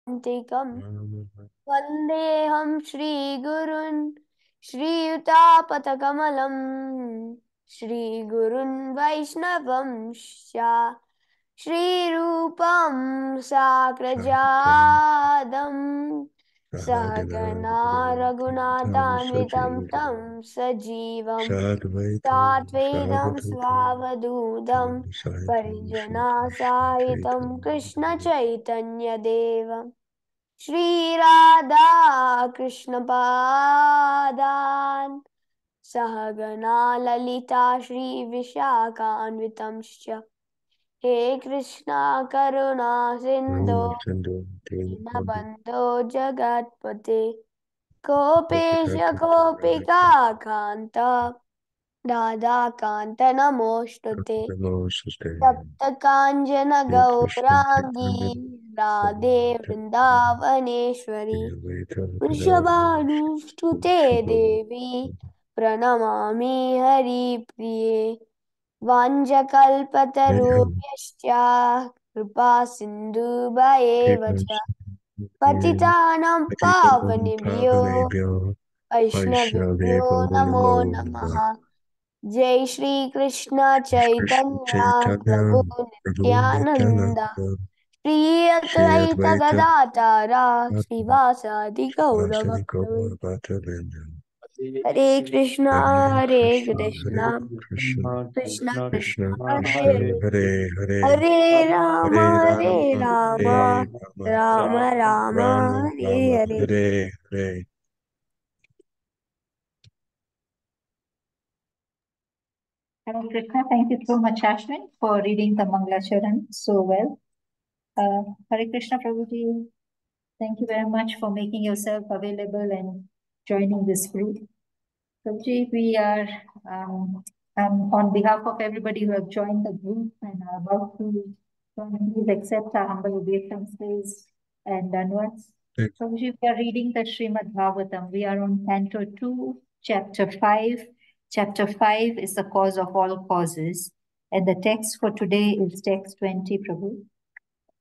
Antikam Vandeham Shri Gurun Shriyutapatakamalam Shri Gurun Vaishnavam Sha Shri Rupam Sakrajadam Sahagana Raghunathanvitam Tam Sajivam Satvaitam Svavadudam Parijana Sahitam Krishna Chaitanya Devam Shri Radha Krishna Padan Sahagana Lalita Shri Vishakhanvitamscha He Krishna Karuna Sindhu Dinabandho Jagatpate Gopesha Gopika Kanta Radha Kanta Namostate Saptakanjana Gaurangi Radhe Vrindavaneshwari Vrishabhanustute Devi Pranamami Hari Priye Vanjakalpatarubhyascha Kripa Sindhu Bhayevacha Patitanam Pavanebhyo Vaishnavibhyo Namo Namaha Jai Shri Krishna Chaitanya Prabhu Nityananda Shri Advaita Gadatara Srivasadi Gaura Bhaktavinda Hare Krishna Hare Krishna Krishna Krishna Hare Hare Rama Hare Rama Rama Rama Hare Hare Hare Krishna, thank you so much, Ashwin, for reading the Mangalacharan so well. Hare Krishna, Prabhuji, thank you very much for making yourself available and joining this group. Prabhuji, we are, on behalf of everybody who have joined the group and are about to join, please accept our humble obeisances and onwards. Prabhuji, we are reading the Srimad Bhagavatam. We are on Canto 2, Chapter 5. Chapter 5 is the cause of all causes. And the text for today is text 20, Prabhu.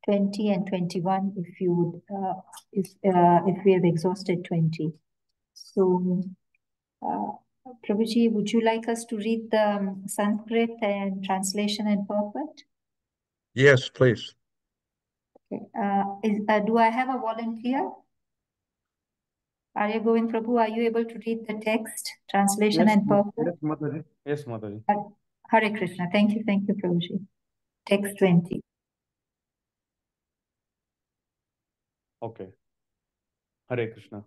20 and 21 if you would, if we have exhausted 20. So, Prabhuji, would you like us to read the Sanskrit and translation and purport? Yes, please. Okay. Do I have a volunteer? Are you going, Prabhu? Are you able to read the text, translation and purport? Yes, Mataji. Yes, Mataji. Hare Krishna. Thank you, Prabhuji. Text 20. Okay. Hare Krishna.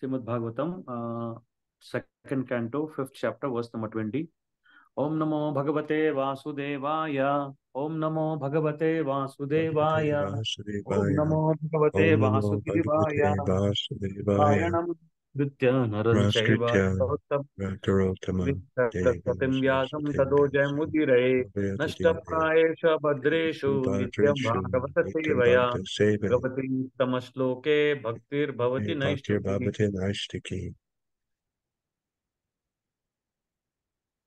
Srimad Bhagavatam, second canto, 5th chapter, verse number 20. Om Namo Bhagavate Vasudevaya. Om Namo Bhagavate Vasudevaya. Om Namo Bhagavate Vasudevaya. Payanam Dritya Naranchaiva. Satim Vyasam Tado Jayamudire. Nashtaprayesha Bhadreshu Nityam Bhagavata Sevaya. Bhagavati Tamashloke Bhaktir Bhavati Naishtiki.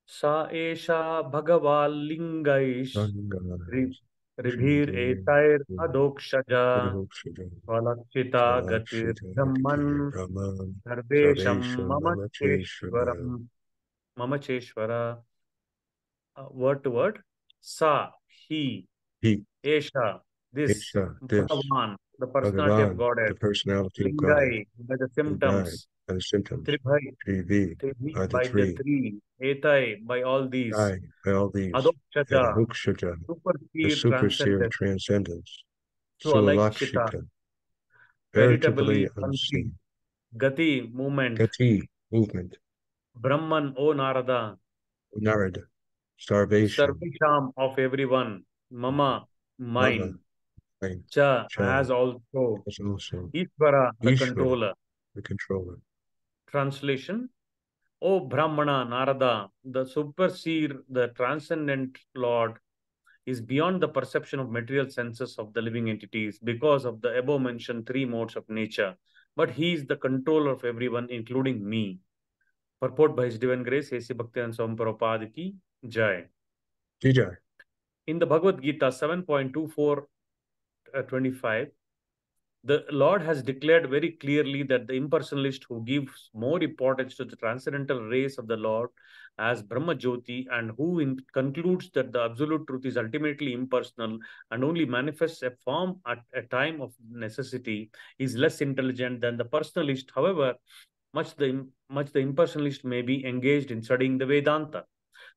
Sa esha Bhagavallingaish Ribhir etair adokshaja Valakshita gatir Brahman Dharvesham Mamacheshvara. Word to word. Sa, he, Esha, this, Bhagavan, the personality of Godhead, Lingai, by the symptoms, Tribhai, by the three, Etai, by all these, Adokshaja, supersede transcendence, Sualakshita, veritably unseen, Gati, movement, Brahman, O Narada, starvation, Sarvisham, of everyone, Mama, mine, Cha, as also, Ishvara, the controller. Translation: O Brahmana, Narada, the superseer, the transcendent Lord, is beyond the perception of material senses of the living entities because of the above mentioned three modes of nature. But he is the controller of everyone, including me. Purport by His Divine Grace, A.C. Bhaktivedanta Swami Prabhupada ki Jai. Jijai. In the Bhagavad Gita 7.24-25, the Lord has declared very clearly that the impersonalist who gives more importance to the transcendental rays of the Lord as Brahma Jyoti and who concludes that the absolute truth is ultimately impersonal and only manifests a form at a time of necessity is less intelligent than the personalist. However, much the impersonalist may be engaged in studying the Vedanta.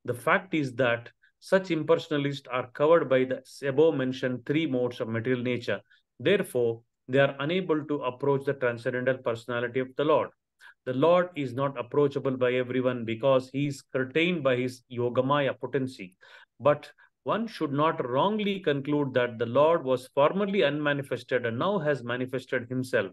The fact is that such impersonalists are covered by the above mentioned three modes of material nature. Therefore, they are unable to approach the transcendental personality of the Lord. The Lord is not approachable by everyone because he is curtained by his Yogamaya potency. But one should not wrongly conclude that the Lord was formerly unmanifested and now has manifested himself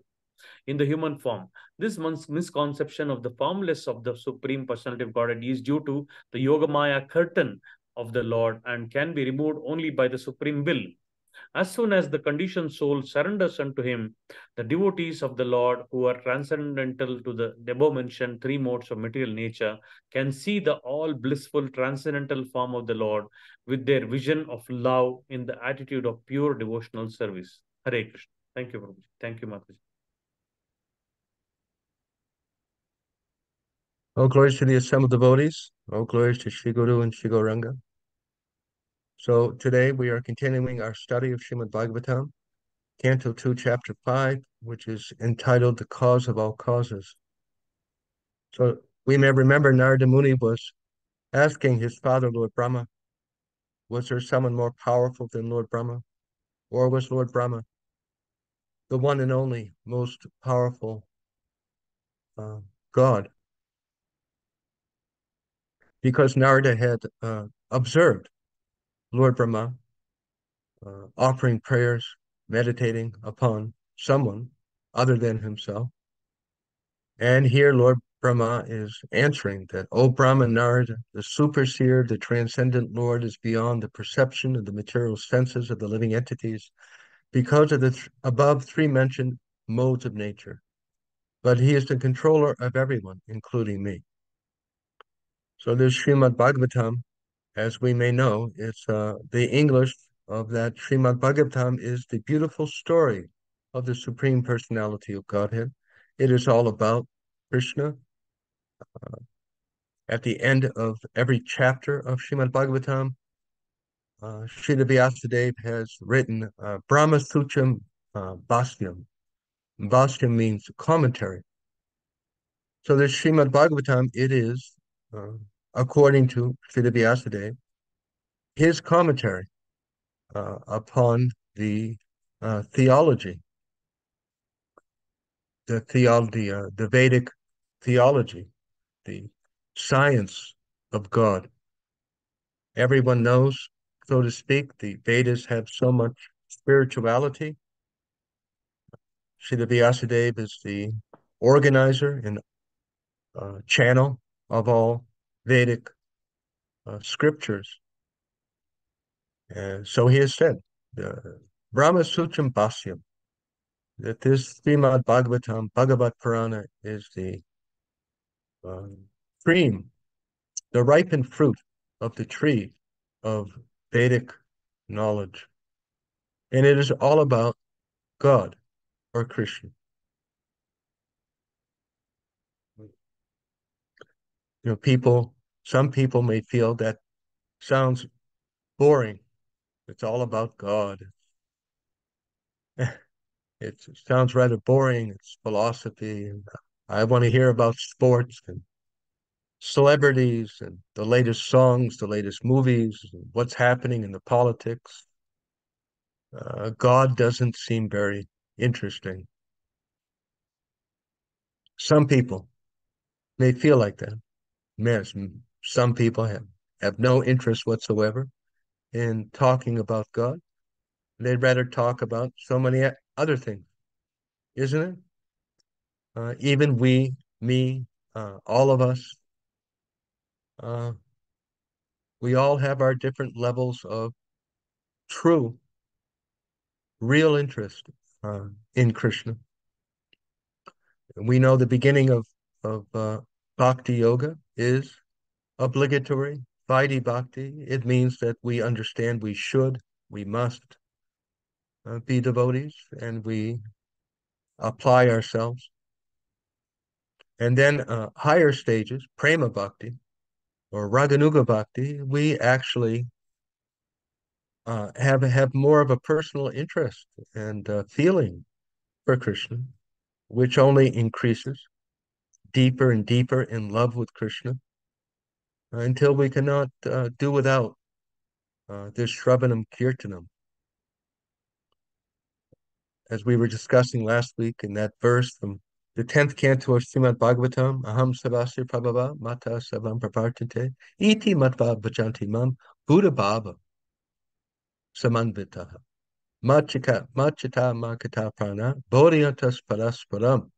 in the human form. This misconception of the formless of the Supreme Personality of Godhead is due to the Yogamaya curtain of the Lord and can be removed only by the Supreme Will. As soon as the conditioned soul surrenders unto him, the devotees of the Lord, who are transcendental to the above mentioned three modes of material nature, can see the all blissful transcendental form of the Lord with their vision of love in the attitude of pure devotional service. Hare Krishna. Thank you, Prabhuji. Thank you, Mataji. All glories to the assembled devotees. All glories to Shri Guru and Shri Gauranga. So today we are continuing our study of Srimad Bhagavatam, Canto 2, Chapter 5, which is entitled The Cause of All Causes. So we may remember Narada Muni was asking his father, Lord Brahma, was there someone more powerful than Lord Brahma? Or was Lord Brahma the one and only most powerful God? Because Narada had observed Lord Brahma offering prayers, meditating upon someone other than himself. And here Lord Brahma is answering that, O Brahma Narada, the superseer, the transcendent Lord is beyond the perception of the material senses of the living entities because of the above three mentioned modes of nature. But he is the controller of everyone, including me. So this Srimad Bhagavatam, as we may know, it's the English of that Srimad Bhagavatam is the beautiful story of the Supreme Personality of Godhead. It is all about Krishna. At the end of every chapter of Srimad Bhagavatam, Srila Vyasadeva has written Brahma Sutram Bhasyam. Bhasyam means commentary. So the Srimad Bhagavatam, it is, according to Srila Vyasadeva, his commentary upon the theology, the Vedic theology, the science of God. Everyone knows, so to speak, the Vedas have so much spirituality. Srila Vyasadeva is the organizer and channel of all Vedic scriptures. So he has said, Brahma Sutram Bhasyam, that this Srimad Bhagavatam, Bhagavat Purana, is the cream, the ripened fruit of the tree of Vedic knowledge. And it is all about God or Krishna. You know, some people may feel that sounds boring. It's all about God. It sounds rather boring. It's philosophy. And I want to hear about sports and celebrities and the latest songs, the latest movies, what's happening in the politics. God doesn't seem very interesting. Some people may feel like that. Yes, some people have no interest whatsoever in talking about God. They'd rather talk about so many other things, isn't it? Even we, me, all of us, uh, we all have our different levels of true, real interest in Krishna. We know the beginning of bhakti yoga is obligatory Vaidhi Bhakti, it means that we understand we should, we must be devotees, and we apply ourselves. And then higher stages, Prema Bhakti or Raganuga Bhakti, we actually have more of a personal interest and feeling for Krishna, which only increases deeper and deeper in love with Krishna until we cannot do without this Shravanam Kirtanam. As we were discussing last week in that verse from the 10th canto of Srimad Bhagavatam, Aham Savasya Prabhava Mata Savam Prapartante Iti Matva Bhajanti Mam Buddha Bhava Samanvitaha Machita Makata Prana Bodhiyantas Parasparam.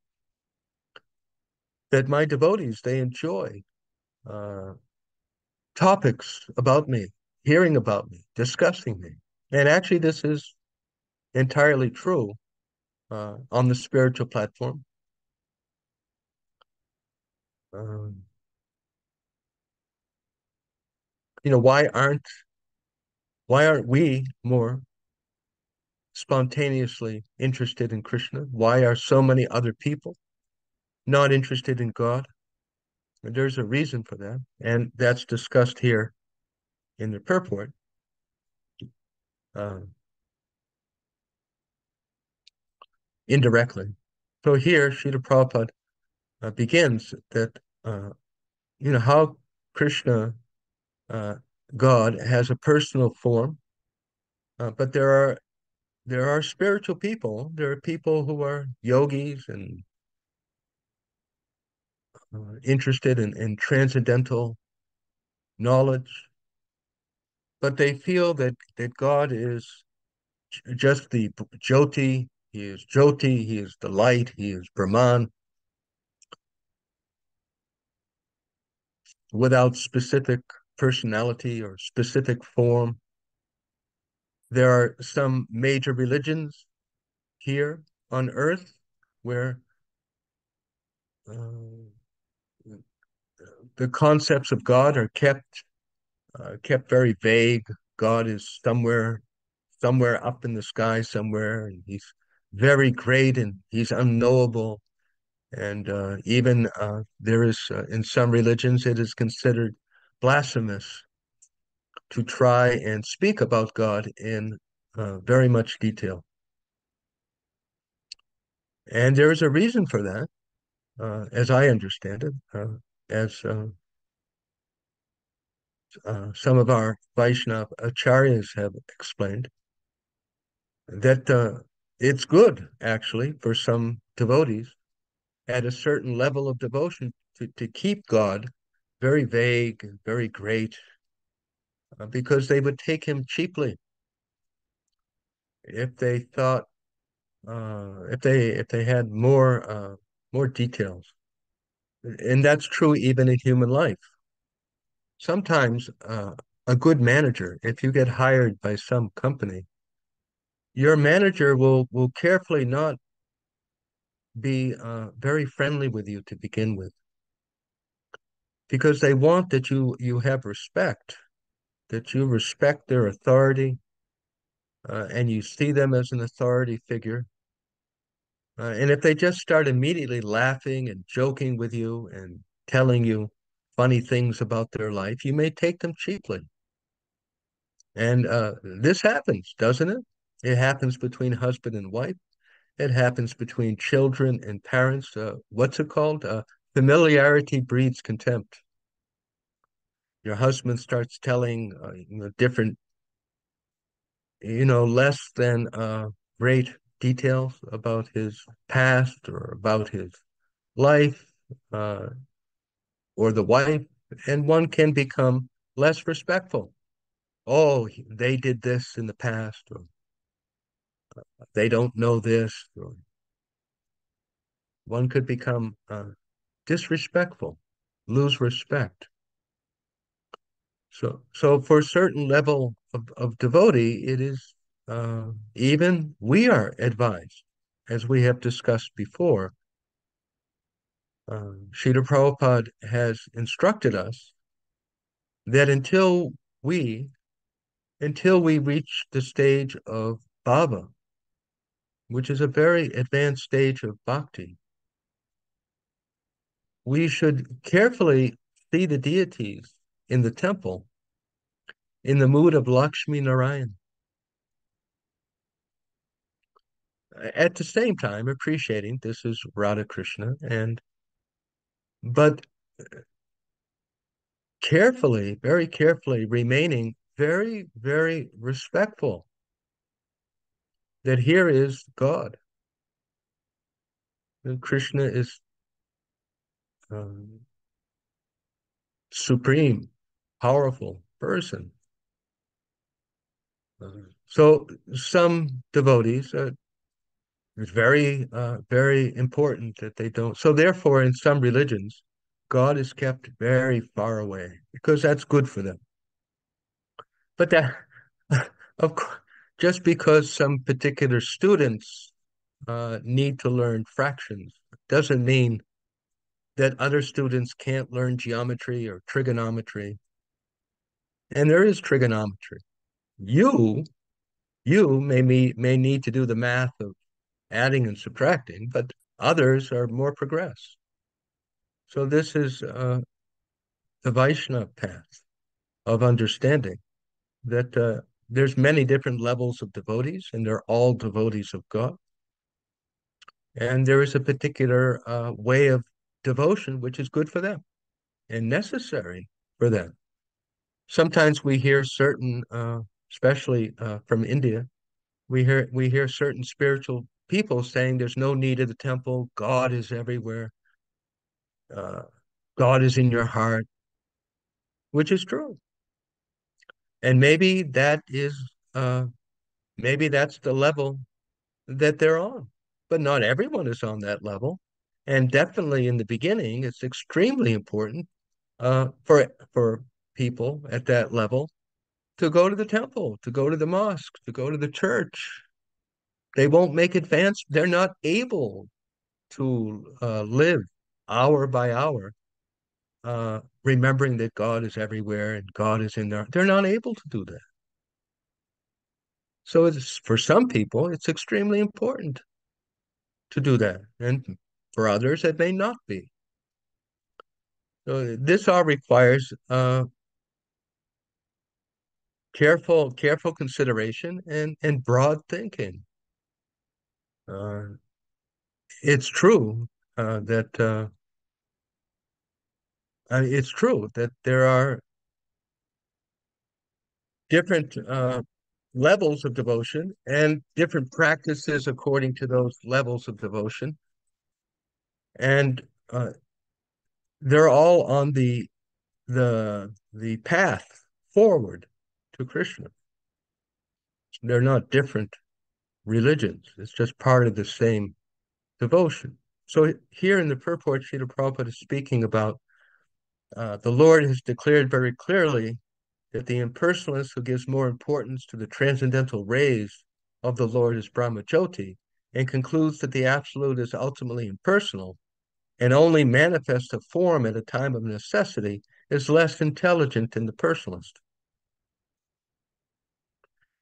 That my devotees, they enjoy uh, topics about me, hearing about me, discussing me. And actually, this is entirely true on the spiritual platform. Um, why aren't we more spontaneously interested in Krishna? Why are so many other people not interested in God? And there's a reason for that, and that's discussed here in the purport. Uh, indirectly. So here, Srila Prabhupada begins that, how Krishna, uh, God, has a personal form, but there are spiritual people. There are people who are yogis and interested in transcendental knowledge, but they feel that God is just the Jyoti. He is Jyoti. He is the light. He is Brahman, without specific personality or specific form. There are some major religions here on earth where uh, the concepts of God are kept very vague. God is somewhere up in the sky somewhere, and he's very great and he's unknowable. And even there is in some religions it is considered blasphemous to try and speak about God in very much detail. And there is a reason for that, as I understand it, as some of our Vaishnava acharyas have explained, that it's good, actually, for some devotees at a certain level of devotion to keep God very vague, very great, because they would take him cheaply if they thought, if they had more details. And that's true even in human life. Sometimes a good manager, if you get hired by some company, your manager will carefully not be very friendly with you to begin with, because they want that you have respect, that you respect their authority, and you see them as an authority figure. And if they just start immediately laughing and joking with you and telling you funny things about their life, you may take them cheaply. And this happens, doesn't it? It happens between husband and wife. It happens between children and parents. What's it called? Familiarity breeds contempt. Your husband starts telling different, less than great details about his past or about his life, uh, or the wife, and one can become less respectful. Oh, they did this in the past, or they don't know this, or one could become disrespectful, lose respect. So for a certain level of devotee, it is even we are advised, as we have discussed before. Srila Prabhupada has instructed us that we until we reach the stage of bhava, which is a very advanced stage of bhakti, we should carefully see the deities in the temple in the mood of Lakshmi Narayan. At the same time, appreciating this is Radha Krishna, but carefully, very carefully, remaining very, very respectful that here is God. And Krishna is um, supreme, powerful person. So some devotees, it's very, very important that they don't. So therefore, in some religions, God is kept very far away because that's good for them. But that, of course, just because some particular students need to learn fractions doesn't mean that other students can't learn geometry or trigonometry. And there is trigonometry. You may need to do the math of adding and subtracting, but others are more progressed. So this is the Vaishnava path of understanding that there's many different levels of devotees, and they're all devotees of God. And there is a particular way of devotion which is good for them and necessary for them. Sometimes we hear certain, especially from India, we hear certain spiritual people saying there's no need of the temple. God is everywhere. Uh, God is in your heart, which is true. And maybe that's the level that they're on. But not everyone is on that level. And definitely in the beginning, it's extremely important for people at that level to go to the temple, to go to the mosque, to go to the church. They won't make advance. They're not able to live hour by hour, remembering that God is everywhere and God is in there. They're not able to do that. So it's for some people, it's extremely important to do that, and for others, it may not be. So this all requires careful consideration and broad thinking. Uh, it's true that it's true that there are different levels of devotion and different practices according to those levels of devotion, and they're all on the path forward to Krishna. They're not different religions. It's just part of the same devotion. So here in the purport, Srila Prabhupada is speaking about the Lord has declared very clearly that the impersonalist who gives more importance to the transcendental rays of the Lord is Brahmajyoti and concludes that the Absolute is ultimately impersonal and only manifests a form at a time of necessity is less intelligent than the personalist.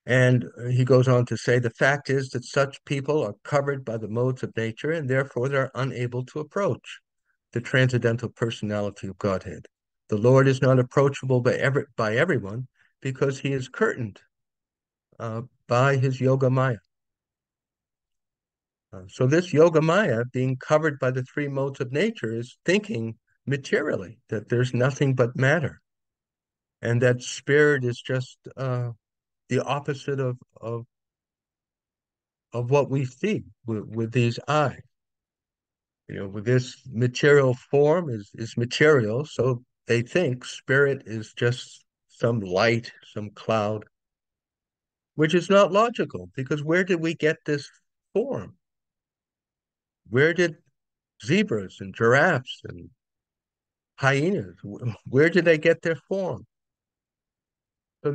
And he goes on to say, the fact is that such people are covered by the modes of nature and therefore they're unable to approach the transcendental personality of Godhead. The Lord is not approachable by everyone because he is curtained by his Yoga Maya. So this Yoga Maya, being covered by the three modes of nature, is thinking materially that there's nothing but matter, and that spirit is just the opposite of what we see with these eyes. You know, with this material form is material, so they think spirit is just some light, some cloud, which is not logical because where did we get this form? Where did zebras and giraffes and hyenas, where did they get their form? So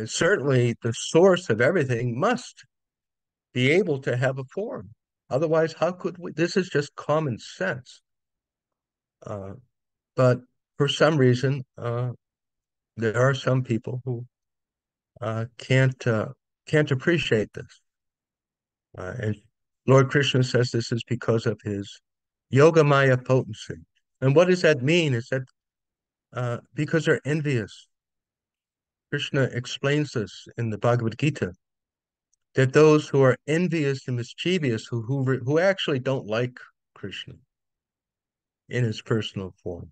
certainly the source of everything must be able to have a form. Otherwise, how could we? This is just common sense. But for some reason, There are some people who can't appreciate this. And Lord Krishna says this is because of his Yoga Maya potency. And what does that mean? Is that because they're envious. Krishna explains this in the Bhagavad Gita, that those who are envious and mischievous, who actually don't like Krishna in his personal form.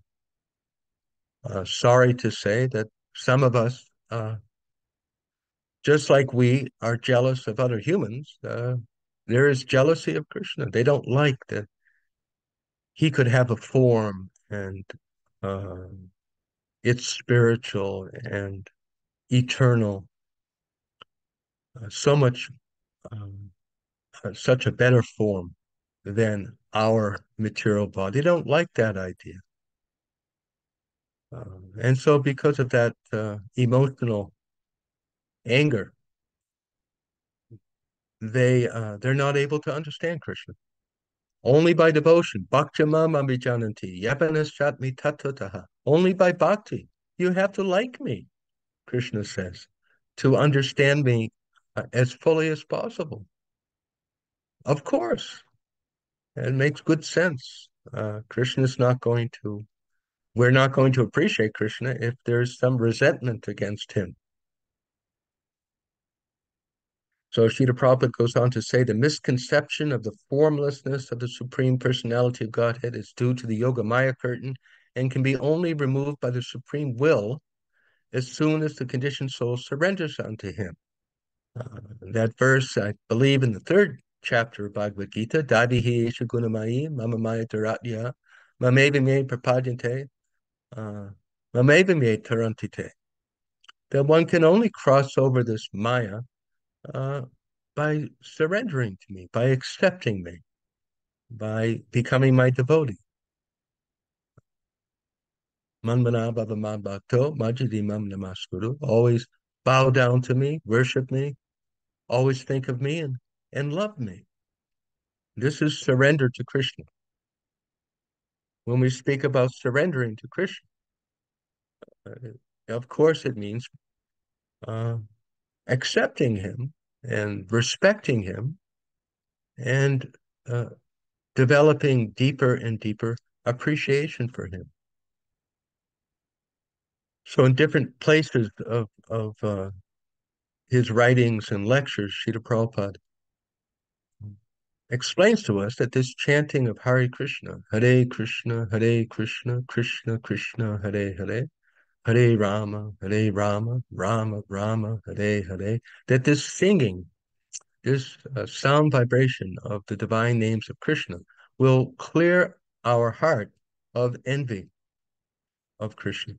Sorry to say that some of us, just like we are jealous of other humans, there is jealousy of Krishna. They don't like that he could have a form and uh, it's spiritual and eternal, so much, um, such a better form than our material body. They don't like that idea. And so because of that emotional anger, they're not able to understand Krishna. Only by devotion, bhakti mam ambijananti, yapanashatmi tattataha. Only by bhakti. You have to like me, Krishna says, to understand me as fully as possible. Of course, it makes good sense. Krishna's not going to, we're not going to appreciate Krishna if there's some resentment against him. So Srila Prabhupada goes on to say the misconception of the formlessness of the Supreme Personality of Godhead is due to the Yoga Maya curtain and can be only removed by the Supreme Will as soon as the conditioned soul surrenders unto him. That verse, I believe, in the third chapter of Bhagavad Gita, Dadihi Esha Gunamayi, Mama Maya Dharatya, Mameva Me Prapadyante, Mameva Me Tarantite. That one can only cross over this Maya by surrendering to me, by accepting me, by becoming my devotee. Manmana Bhava Man Bhakto, Majidi Mam Namaskuru. Always bow down to me, worship me, always think of me and love me. This is surrender to Krishna. When we speak about surrendering to Krishna, of course it means accepting him and respecting him and developing deeper and deeper appreciation for him. So in different places of his writings and lectures, Srila Prabhupada explains to us that this chanting of Hare Krishna, Krishna, Krishna, Krishna, Hare Hare, Hare Rama, Rama Rama, Hare Hare, that this singing, this sound vibration of the divine names of Krishna will clear our heart of envy of Krishna.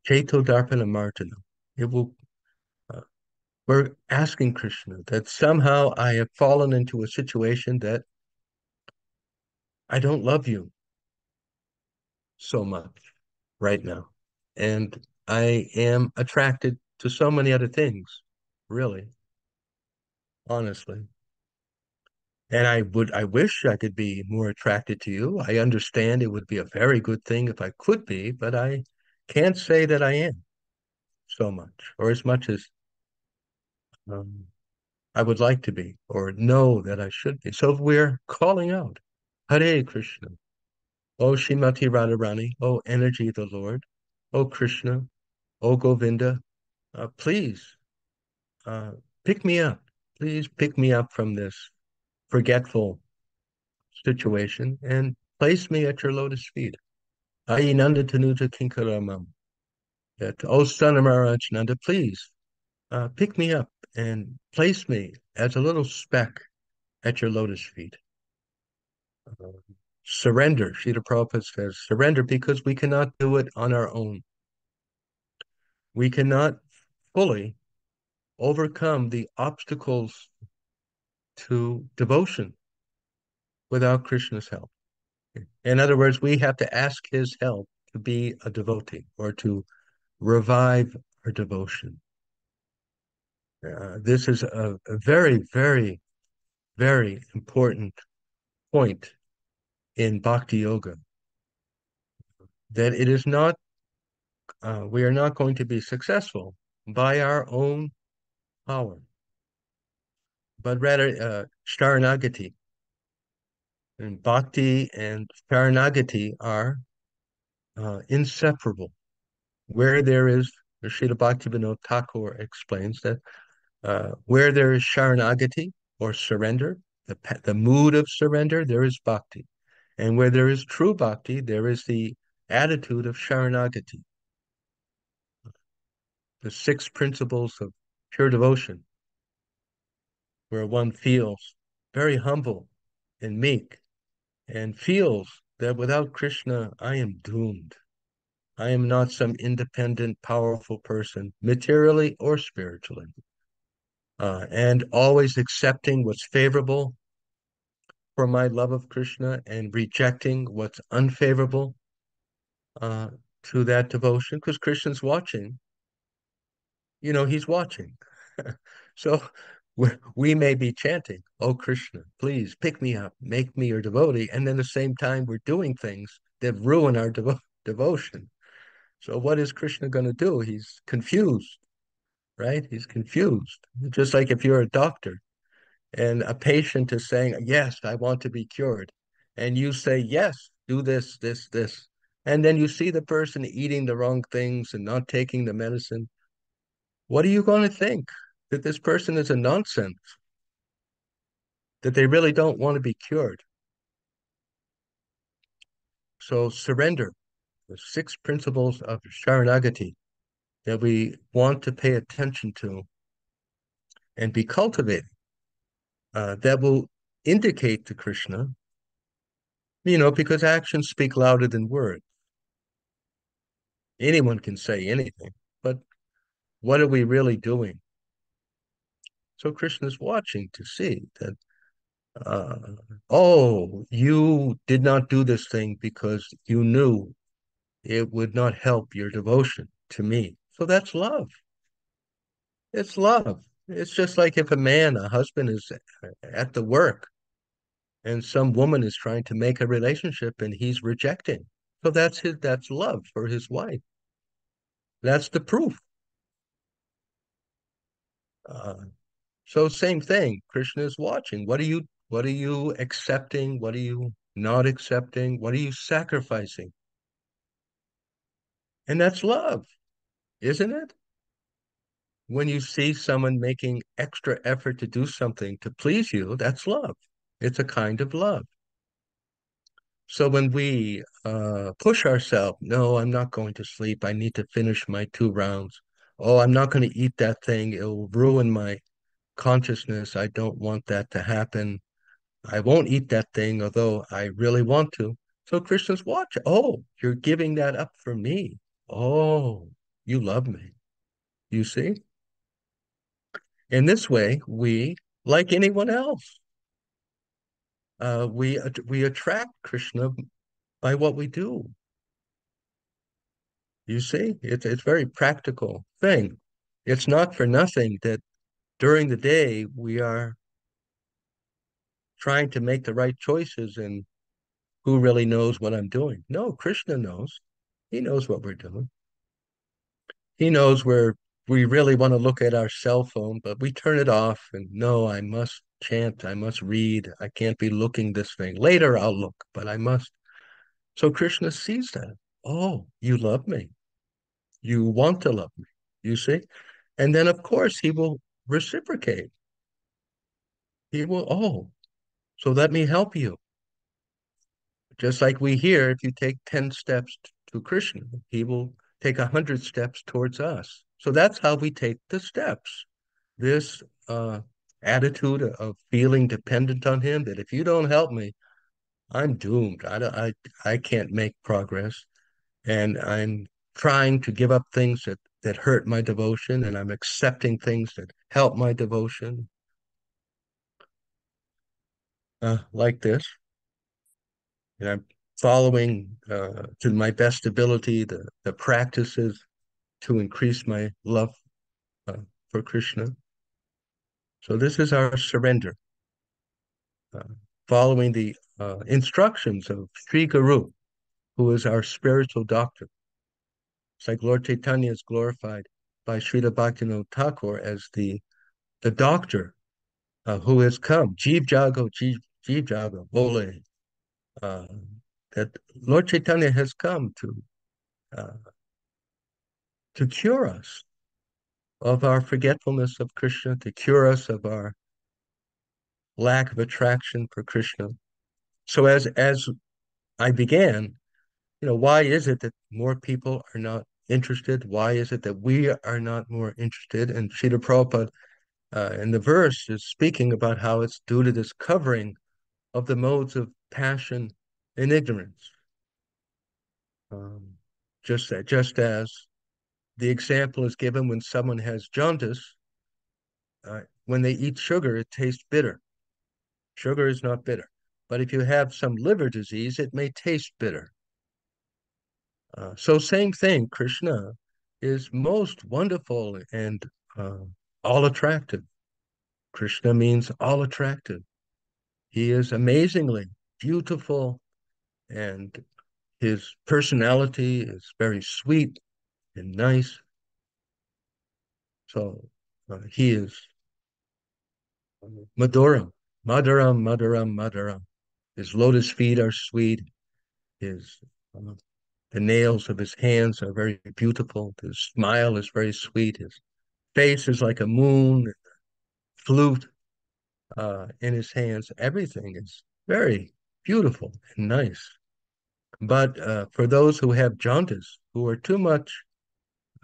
Cheto Darpana Martana. It will, we're asking Krishna that somehow I have fallen into a situation that I don't love you so much right now. And I am attracted to so many other things, really, honestly. And I wish I could be more attracted to you. I understand it would be a very good thing if I could be, but I can't say that I am so much or as much as um, I would like to be or know that I should be. So we're calling out, Hare Krishna, O Shrimati Radharani, O Energy of the Lord, O Krishna, O Govinda, please uh, pick me up. Please pick me up from this forgetful situation and place me at your lotus feet. Ayinanda Tanuja Kinkaramam. That, O son of Maharaj Nanda, please pick me up and place me as a little speck at your lotus feet. Surrender, Srila Prabhupada says, surrender because we cannot do it on our own. We cannot fully overcome the obstacles to devotion without Krishna's help. In other words, we have to ask his help to be a devotee or to revive our devotion. This is a very, very, very important point in Bhakti Yoga, that it is not we are not going to be successful by our own power, but rather Sharanagati. And Bhakti and Sharanagati are inseparable. Where there is, Srila Bhaktivinoda Thakur explains that where there is Sharanagati or surrender, the mood of surrender, there is Bhakti. And where there is true Bhakti, there is the attitude of Sharanagati, the six principles of pure devotion, where one feels very humble and meek and feels that without Krishna, I am doomed. I am not some independent, powerful person, materially or spiritually. And always accepting what's favorable for my love of Krishna and rejecting what's unfavorable uh, to that devotion, because Krishna's watching. He's watching. So we may be chanting, "Oh Krishna, please pick me up, make me your devotee," and then at the same time we're doing things that ruin our devotion. So what is Krishna going to do? He's confused, right? He's confused. Just like if you're a doctor and a patient is saying, "Yes, I want to be cured," and you say, "Yes, do this, this, this," and then you see the person eating the wrong things and not taking the medicine, what are you going to think? That this person is a nonsense, that they really don't want to be cured. So surrender, the six principles of Sharanagati that we want to pay attention to and be cultivated, that will indicate to Krishna, because actions speak louder than words. Anyone can say anything, but what are we really doing? So Krishna's watching to see that, oh, you did not do this thing because you knew it would not help your devotion to me. So that's love. It's love. It's just like if a husband is at the work and some woman is trying to make a relationship and he's rejecting. So that's love for his wife. That's the proof. Uh, so same thing. Krishna is watching. What are you accepting? What are you not accepting? What are you sacrificing? And that's love, isn't it? When you see someone making extra effort to do something to please you, that's love. It's a kind of love. So when we push ourselves, no, I'm not going to sleep. I need to finish my 2 rounds. Oh, I'm not going to eat that thing. It'll ruin my consciousness. I don't want that to happen. I won't eat that thing, although I really want to. So Krishna's watching. Oh, you're giving that up for me. Oh, you love me. You see? In this way, we, like anyone else, we attract Krishna by what we do. You see, it's very practical thing. It's not for nothing that during the day we are trying to make the right choices and who really knows what I'm doing? No, Krishna knows. He knows what we're doing. He knows where we really want to look at our cell phone, but we turn it off and no, I must chant, I must read, I can't be looking this thing. Later I'll look, but I must. So Krishna sees that. Oh, you love me. You want to love me. You see? And then of course he will reciprocate. He will, oh, so let me help you. Just like we hear, if you take 10 steps to Krishna, he will take 100 steps towards us. So that's how we take the steps. This attitude of feeling dependent on him, that if you don't help me, I'm doomed. I can't make progress. And I'm trying to give up things that hurt my devotion, and I'm accepting things that help my devotion, like this. And I'm following to my best ability the practices to increase my love for Krishna. So this is our surrender, uh, following the instructions of Sri Guru, who is our spiritual doctor. It's like Lord Chaitanya is glorified by Srila Bhaktivinoda Thakur as the doctor who has come. Jeev Jago, Jeev Jago, Bole. That Lord Chaitanya has come to cure us of our forgetfulness of Krishna, to cure us of our lack of attraction for Krishna. So as I began, why is it that more people are not interested? Why is it that we are not more interested? And Srila Prabhupada in the verse is speaking about how it's due to this covering of the modes of passion and ignorance. Just as the example is given when someone has jaundice, when they eat sugar, it tastes bitter. Sugar is not bitter. But if you have some liver disease, it may taste bitter. So same thing, Krishna is most wonderful and all attractive. Krishna means all attractive. He is amazingly beautiful, and his personality is very sweet and nice. So he is Maduram, Madaram, Madaram, Madaram. His lotus feet are sweet. His the nails of his hands are very beautiful. His smile is very sweet. His face is like a moon, flute in his hands. Everything is very beautiful and nice. But for those who have jaundice, who are too much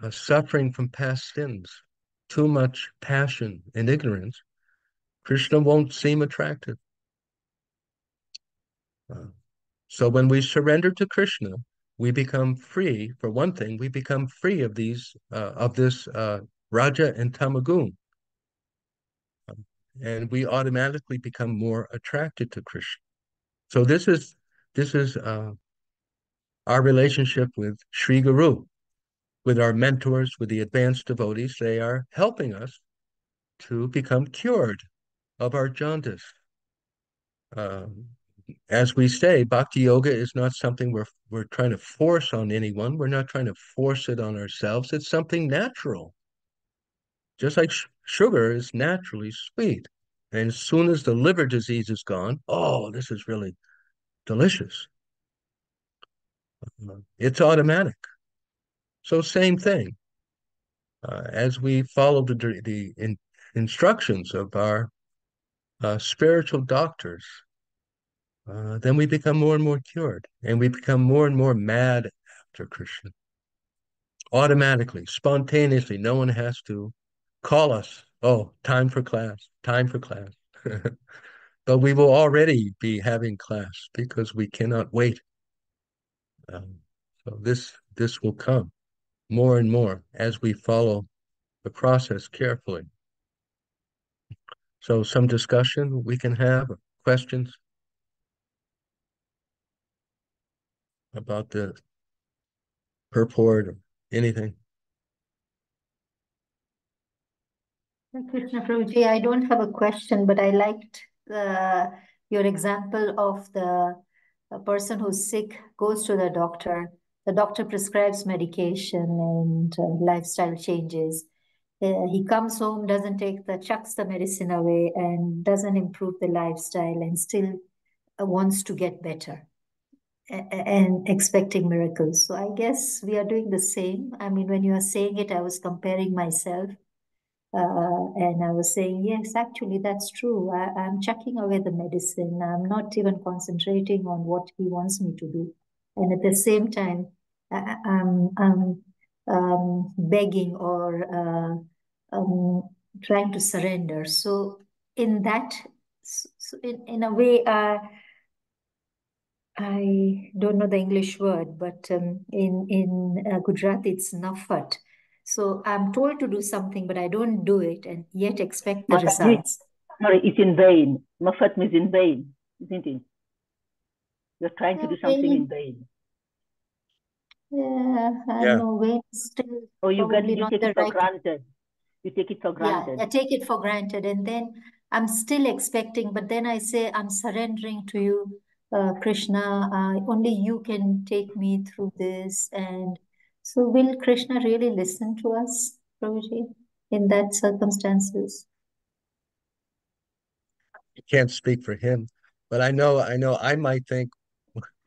suffering from past sins, too much passion and ignorance, Krishna won't seem attractive. So when we surrender to Krishna, we become free. For one thing, we become free of this Raja and Tamagun, and we automatically become more attracted to Krishna. So this is our relationship with Sri Guru, with our mentors, with the advanced devotees. They are helping us to become cured of our jaundice. As we say, bhakti yoga is not something we're trying to force on anyone. We're not trying to force it on ourselves. It's something natural. Just like sugar is naturally sweet. And as soon as the liver disease is gone, oh, this is really delicious. It's automatic. So same thing. As we follow the instructions of our spiritual doctors, then we become more and more cured, and we become more and more mad after Krishna. Automatically, spontaneously, no one has to call us, oh, time for class, time for class. But we will already be having class because we cannot wait. So this will come more and more as we follow the process carefully. So some discussion we can have, questions about the purport or anything. Krishna Prabhuji, I don't have a question, but I liked your example of the person who's sick goes to the doctor prescribes medication and lifestyle changes. He comes home, chucks the medicine away and doesn't improve the lifestyle and still wants to get better and expecting miracles. So I guess we are doing the same. I mean, when you are saying it, I was comparing myself. And I was saying, yes, actually, that's true. I'm chucking away the medicine. I'm not even concentrating on what he wants me to do. And at the same time, I'm begging or trying to surrender. So in that, in a way, I don't know the English word, but in Gujarati, it's nafat. So I'm told to do something, but I don't do it and yet expect the results. Sorry, it's in vain. Mafat means in vain, isn't it? You're trying to do something in vain. Yeah, no, vain is still you probably not take the it for right. granted. You take it for granted. Yeah, I take it for granted. And then I'm still expecting, but then I say, I'm surrendering to you, Krishna. Only you can take me through this. And So will Krishna really listen to us, Prabhuji, in that circumstances? You can't speak for him, but I know I might think,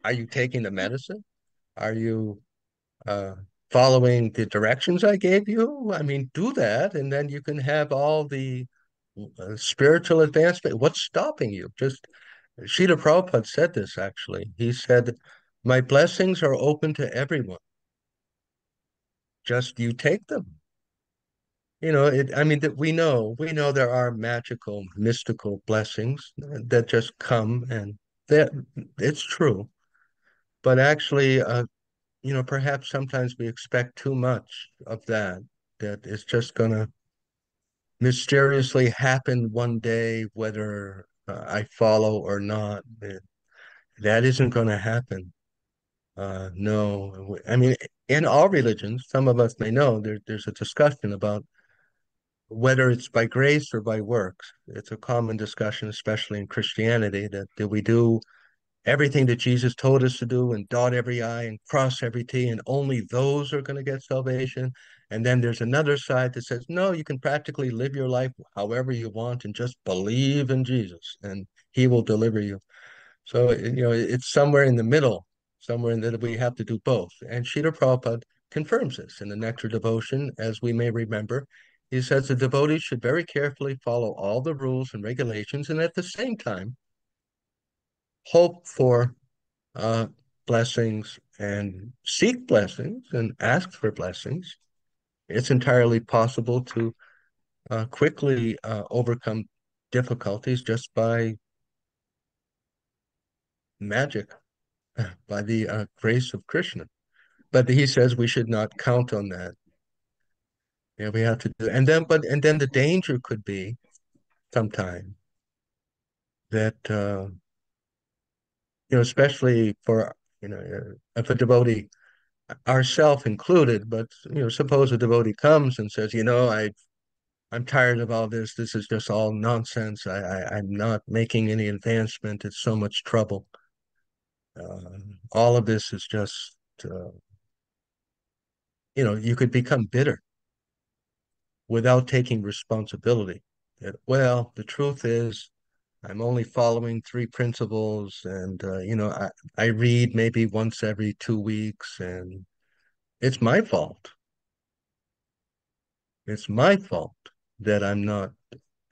are you taking the medicine? Are you uh, following the directions I gave you? I mean, do that, and then you can have all the spiritual advancement. What's stopping you? Just Srila Prabhupada said this actually. He said, "My blessings are open to everyone. Just you take them." I mean that we know there are magical, mystical blessings that just come, and that it's true. But actually, perhaps sometimes we expect too much of that, that it's just gonna mysteriously happen one day, whether I follow or not. That isn't gonna happen. No, I mean, in all religions, some of us may know there's a discussion about whether it's by grace or by works. It's a common discussion, especially in Christianity, that do we do everything that Jesus told us to do and dot every I and cross every T, and only those are going to get salvation. And then there's another side that says, no, you can practically live your life however you want and just believe in Jesus and he will deliver you. So, it's somewhere in the middle, somewhere in that we have to do both. And Srila Prabhupada confirms this in the Nectar Devotion, as we may remember. He says the devotee should very carefully follow all the rules and regulations and at the same time hope for uh, blessings and seek blessings and ask for blessings. It's entirely possible to quickly overcome difficulties just by magic, by the grace of Krishna. But he says we should not count on that. Yeah, we have to do, and then the danger could be sometime that especially for if a devotee, ourself included, but suppose a devotee comes and says, I'm tired of all this. This is just all nonsense. I'm not making any advancement. It's so much trouble. All of this is just, you could become bitter without taking responsibility. Well, the truth is, I'm only following three principles, and I read maybe once every 2 weeks, and it's my fault. It's my fault that I'm not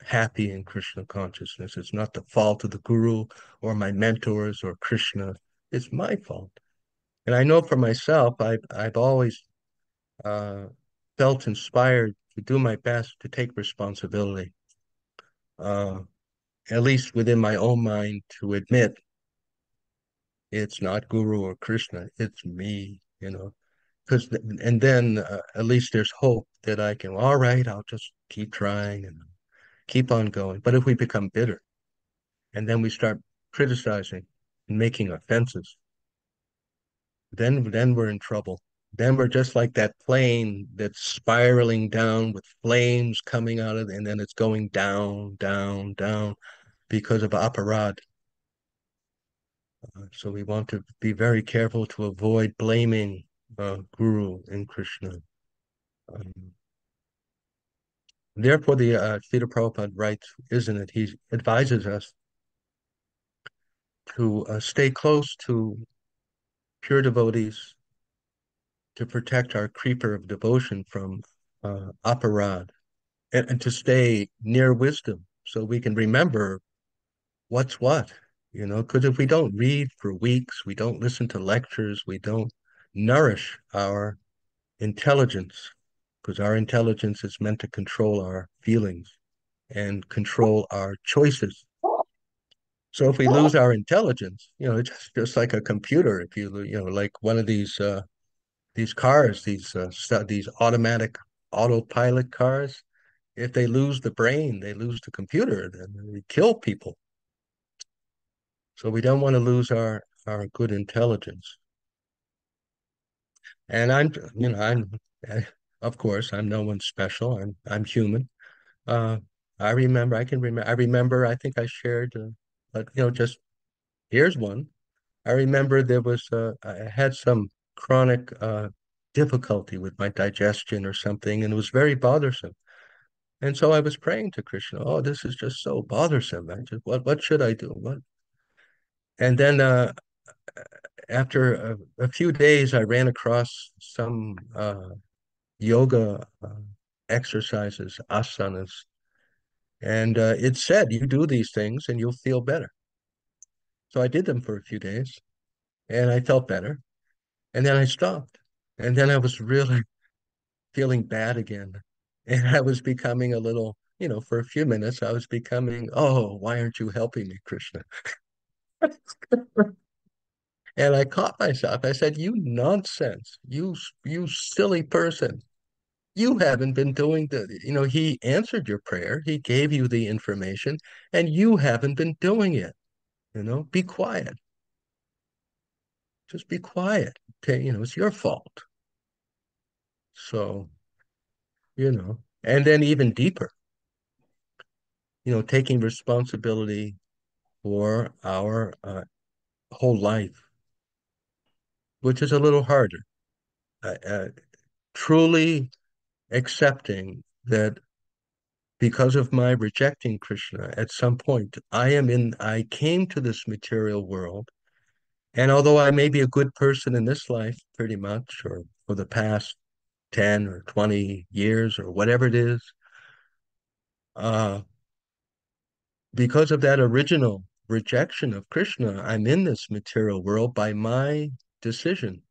happy in Krishna consciousness. It's not the fault of the guru or my mentors or Krishna. It's my fault. And I know for myself, I've always uh, felt inspired to do my best to take responsibility, uh, at least within my own mind, to admit it's not guru or Krishna, it's me, because and then at least there's hope that I can, all right, I'll just keep trying and keep on going. But if we become bitter, and then we start criticizing and making offenses, then we're in trouble. Then we're just like that plane that's spiraling down with flames coming out of it, and then it's going down, down, down because of aparad. So we want to be very careful to avoid blaming Guru and Krishna. Um, Therefore, the Srila Prabhupada writes, isn't it? He advises us to stay close to pure devotees, to protect our creeper of devotion from aparad, and to stay near wisdom so we can remember what's what, because if we don't read for weeks, we don't listen to lectures, we don't nourish our intelligence, because our intelligence is meant to control our feelings and control our choices. So if we lose our intelligence, it's just like a computer. If like one of these cars, these automatic autopilot cars, if they lose the brain, they lose the computer, then they kill people. So we don't want to lose our good intelligence. And of course, I'm no one special. I'm human. Uh, I remember, I think I shared, but just here's one. I remember I had some chronic difficulty with my digestion or something, and it was very bothersome. And so I was praying to Krishna, oh, this is just so bothersome. What should I do? What? And then after a few days, I ran across some yoga exercises, asanas, and it said, you do these things and you'll feel better. So I did them for a few days and I felt better. And then I stopped. And then I was really feeling bad again. And I was becoming a little, for a few minutes, I was becoming, oh, why aren't you helping me, Krishna? And I caught myself. I said, you nonsense, you silly person. You haven't been doing he answered your prayer. He gave you the information and you haven't been doing it. Be quiet. Just be quiet. It's your fault. So, and then even deeper, taking responsibility for our whole life, which is a little harder. Truly accepting that because of my rejecting Krishna, at some point, I came to this material world. And although I may be a good person in this life, pretty much, or for the past 10 or 20 years or whatever it is, uh, because of that original rejection of Krishna, I'm in this material world by my decision.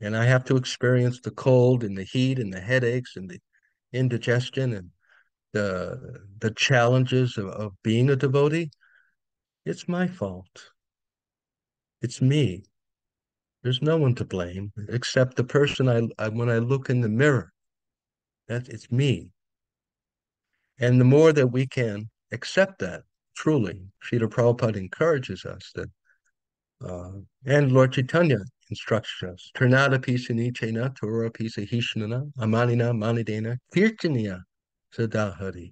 And I have to experience the cold and the heat and the headaches and the indigestion and the challenges of being a devotee. It's my fault. It's me. There's no one to blame except the person when I look in the mirror. It's me. And the more that we can accept that, truly, Srila Prabhupada encourages us that, and Lord Chaitanya instructs us, Ternadapi Sanichena, Torapi Sahishnana, Amanina Manidena, Kirtaniya Sadahari.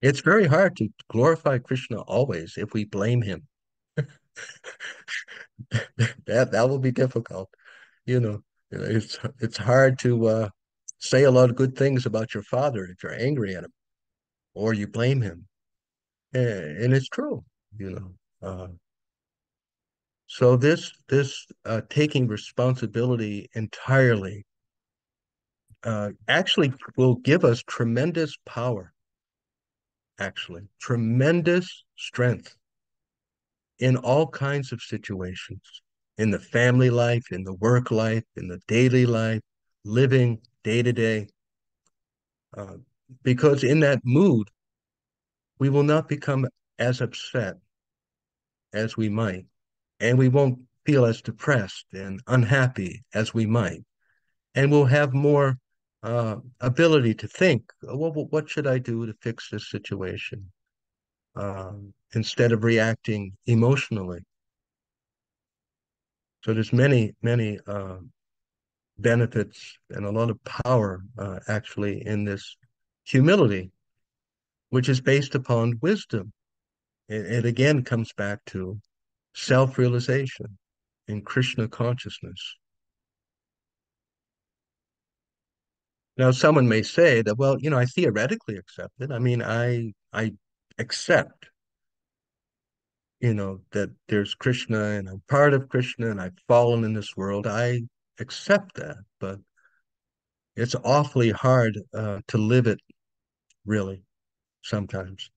It's very hard to glorify Krishna always if we blame him. That will be difficult. You know, it's hard to say a lot of good things about your father if you're angry at him or you blame him. And it's true, you know. So this taking responsibility entirely actually will give us tremendous power, actually, tremendous strength in all kinds of situations, in the family life, in the work life, in the daily life, living day to day. Because in that mood, we will not become as upset as we might, and we won't feel as depressed and unhappy as we might, and we'll have more ability to think, well, what should I do to fix this situation? Instead of reacting emotionally. So there's many benefits and a lot of power actually in this humility, which is based upon wisdom. It again comes back to self-realization in Krishna consciousness. Now, someone may say that, well, I theoretically accept it. I mean, I accept, that there's Krishna and I'm part of Krishna and I've fallen in this world. I accept that, but it's awfully hard to live it, really, sometimes.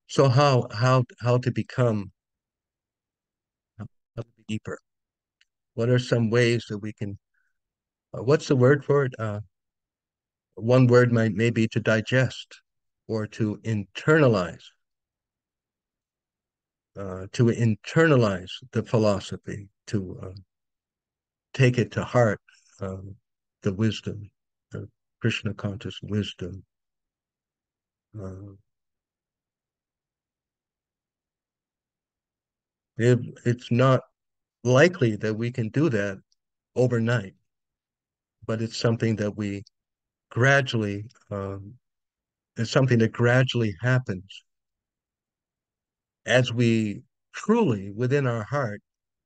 So how to become deeper? What are some ways that we can? What's the word for it? One word might maybe to digest or to internalize the philosophy, to take it to heart, the wisdom, the Krishna conscious wisdom. It's not likely that we can do that overnight, but it's something that we gradually, it's something that gradually happens as we truly, within our heart,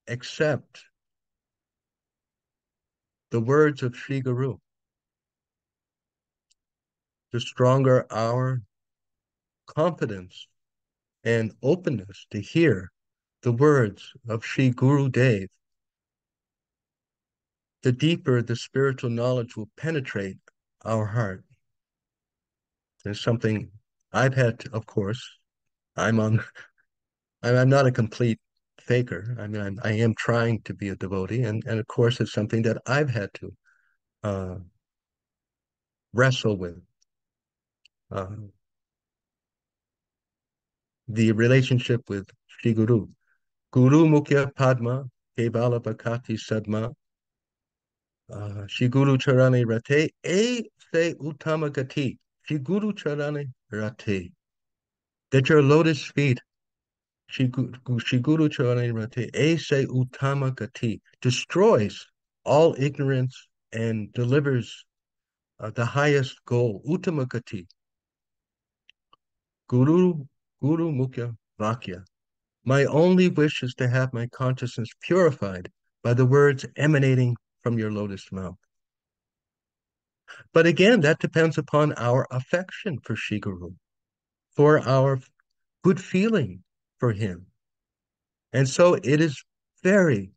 accept the words of Sri Guru, the stronger our confidence and openness to hear the words of Sri Guru Dev, the deeper the spiritual knowledge will penetrate our heart. There's something I've had to, of course, I'm on, I'm not a complete faker. I mean, I am trying to be a devotee, and of course, it's something that I've had to uh, wrestle with. Uh, the relationship with Sri Guru. Guru Mukhya Padma, Kevala Bhakati Sadma, Shri Guru Charane Rate, E Se Uttama Gati, Shri Guru Charane Rate. That your lotus feet, Shri Guru Charane Rate, E Se Uttama Gati, destroys all ignorance and delivers the highest goal, Uttama Gati. Guru, Guru Mukhya Vakya. My only wish is to have my consciousness purified by the words emanating from your lotus mouth. But again, that depends upon our affection for Shri Guru, for our good feeling for him. And so it is very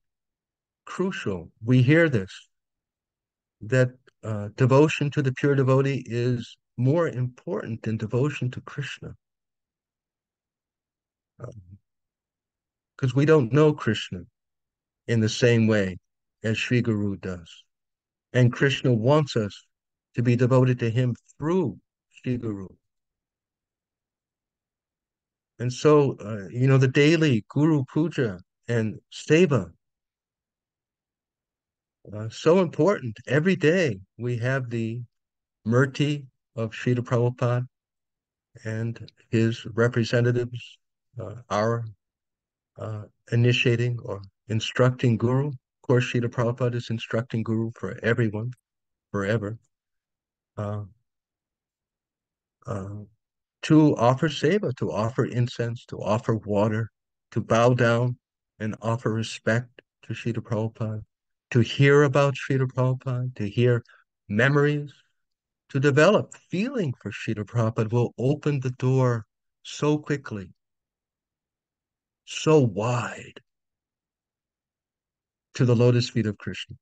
crucial. We hear this, that devotion to the pure devotee is more important than devotion to Krishna. Because we don't know Krishna in the same way as Sri Guru does. And Krishna wants us to be devoted to him through Sri Guru. And so, the daily Guru Puja and Seva, so important. Every day we have the Murti of Srila Prabhupada and his representatives, our initiating or instructing Guru. Of course, Srila Prabhupada is instructing Guru for everyone, forever. Uh, uh, to offer seva, to offer incense, to offer water, to bow down and offer respect to Srila Prabhupada, to hear about Srila Prabhupada, to hear memories, to develop feeling for Srila Prabhupada will open the door so quickly, so wide to the lotus feet of Krishna.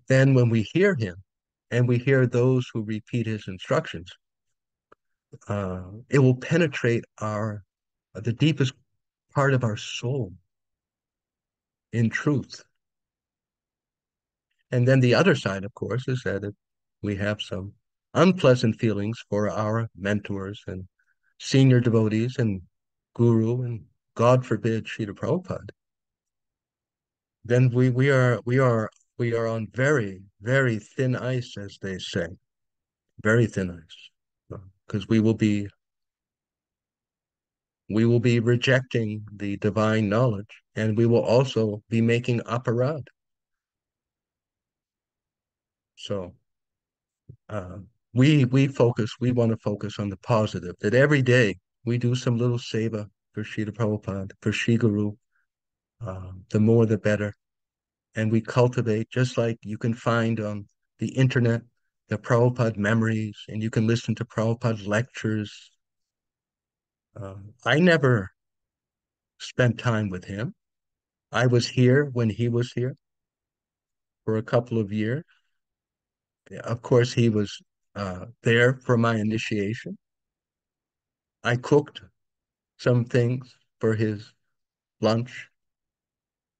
Then when we hear him and we hear those who repeat his instructions, it will penetrate the deepest part of our soul in truth. And then the other side, of course, is that we have some unpleasant feelings for our mentors and senior devotees and guru and God forbid Srila Prabhupada, then we are on very, very thin ice, as they say, very thin ice, because we will be rejecting the divine knowledge, and we will also be making aparad. So we want to focus on the positive, that every day we do some little seva for Srila Prabhupada, for Sri Guru, the more the better. And we cultivate, just like you can find on the internet, the Prabhupada memories, and you can listen to Prabhupada lectures. I never spent time with him. I was here when he was here for a couple of years. Of course, he was there for my initiation. I cooked some things for his lunch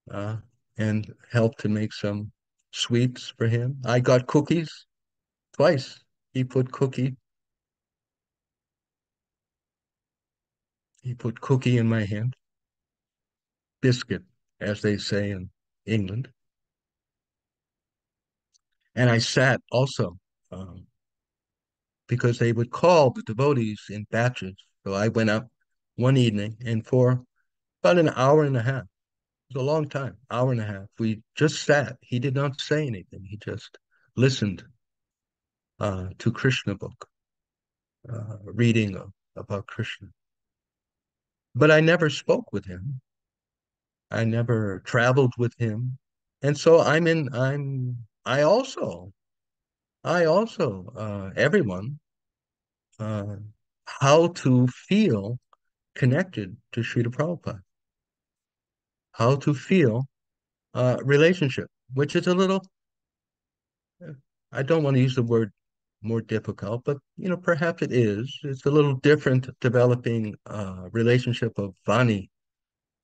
uh, and helped to make some sweets for him. I got cookies twice. He put cookie in my hand, biscuit, as they say in England. And I sat also because they would call the devotees in batches. So I went up one evening, and for about an hour and a half, it was a long time, hour and a half, we just sat. He did not say anything. He just listened to Krishna book, reading about Krishna. But I never spoke with him. I never traveled with him. And so everyone, how to feel connected to Srila Prabhupada, how to feel relationship, which is a little, I don't want to use the word more difficult, but perhaps it is. It's a little different developing relationship of Vani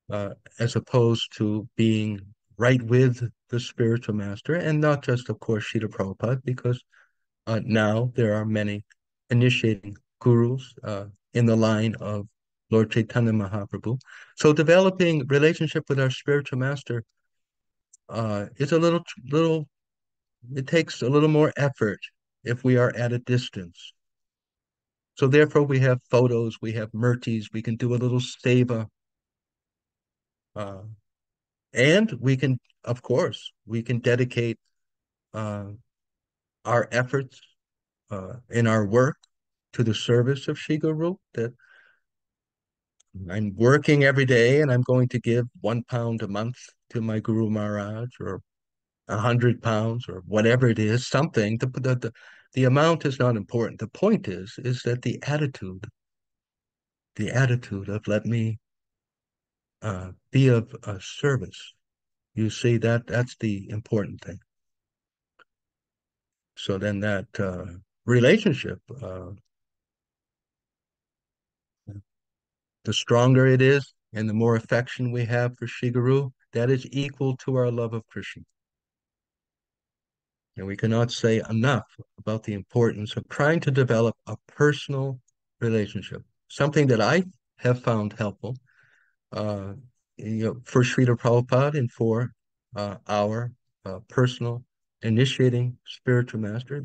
as opposed to being right with the spiritual master, and not just, of course, Srila Prabhupada, because now there are many initiating gurus in the line of Lord Chaitanya Mahaprabhu. So developing relationship with our spiritual master is a little, it takes a little more effort if we are at a distance. So therefore we have photos, we have murtis, we can do a little seva, uh, and we can, of course, we can dedicate uh, our efforts in our work to the service of Shri Guru, that I'm working every day and I'm going to give £1 a month to my Guru Maharaj, or £100, or whatever it is, something. The amount is not important. The point is that the attitude of let me be of service. You see, that's the important thing. So then that relationship, the stronger it is and the more affection we have for Shri Guru, that is equal to our love of Krishna. And we cannot say enough about the importance of trying to develop a personal relationship, something that I have found helpful for Srila Prabhupada and for our personal initiating spiritual master.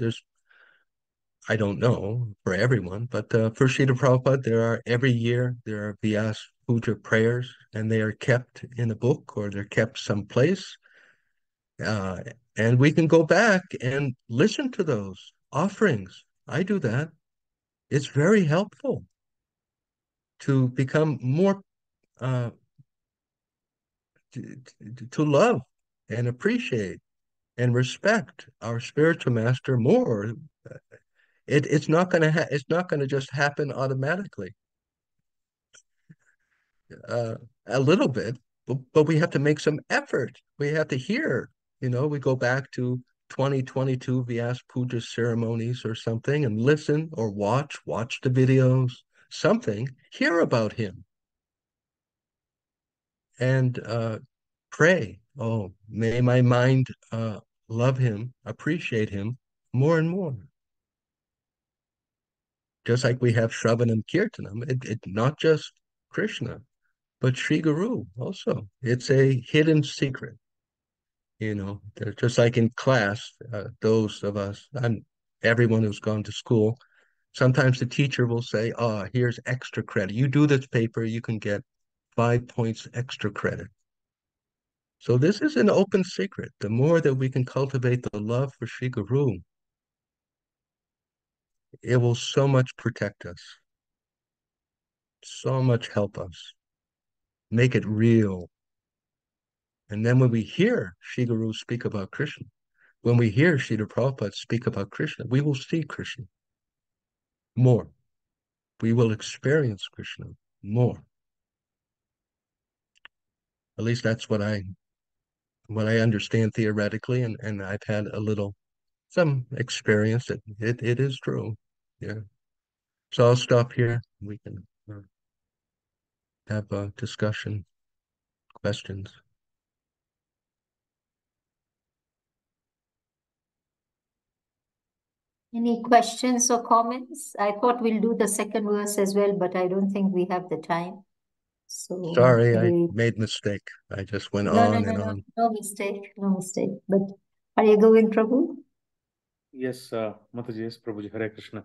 I don't know for everyone, but for Srila Prabhupada, every year there are Vyas Puja prayers, and they are kept in a book or they're kept someplace. And we can go back and listen to those offerings. I do that. It's very helpful to become more uh, to love and appreciate and respect our spiritual master more. It's not going to it's not going to just happen automatically. A little bit, but we have to make some effort. We have to hear. We go back to 2022 Vyas Puja ceremonies or something and listen or watch the videos, something, hear about him, and pray. Oh, may my mind love him, appreciate him more and more. Just like we have Shravanam Kirtanam, it's not just Krishna, but Sri Guru also. It's a hidden secret. Just like in class, those of us, everyone who's gone to school, sometimes the teacher will say, "Oh, here's extra credit. You do this paper, you can get 5 points extra credit." So this is an open secret. The more that we can cultivate the love for Sri Guru, it will so much protect us, so much help us, make it real. And then when we hear Sri Guru speak about Krishna, when we hear Srila Prabhupada speak about Krishna, we will see Krishna more. We will experience Krishna more. At least that's what I understand theoretically, and I've had some experience that it is true. Yeah. So I'll stop here. We can have a discussion, questions. Any questions or comments? I thought we'll do the second verse as well, but I don't think we have the time. So Sorry, I made mistake. I just went on and on. No mistake, no mistake. But are you going, Prabhu? Yes, Mataji, yes, Prabhuji, Hare Krishna.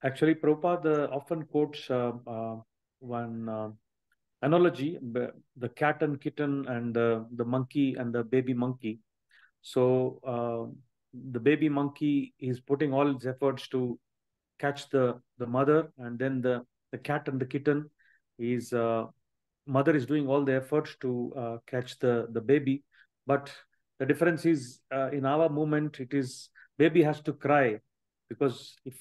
Actually, Prabhupada often quotes one analogy, the cat and kitten and the monkey and the baby monkey. So the baby monkey is putting all its efforts to catch the mother, and then the cat and the kitten is mother is doing all the efforts to catch the baby, but the difference is in our movement, it is baby has to cry, because if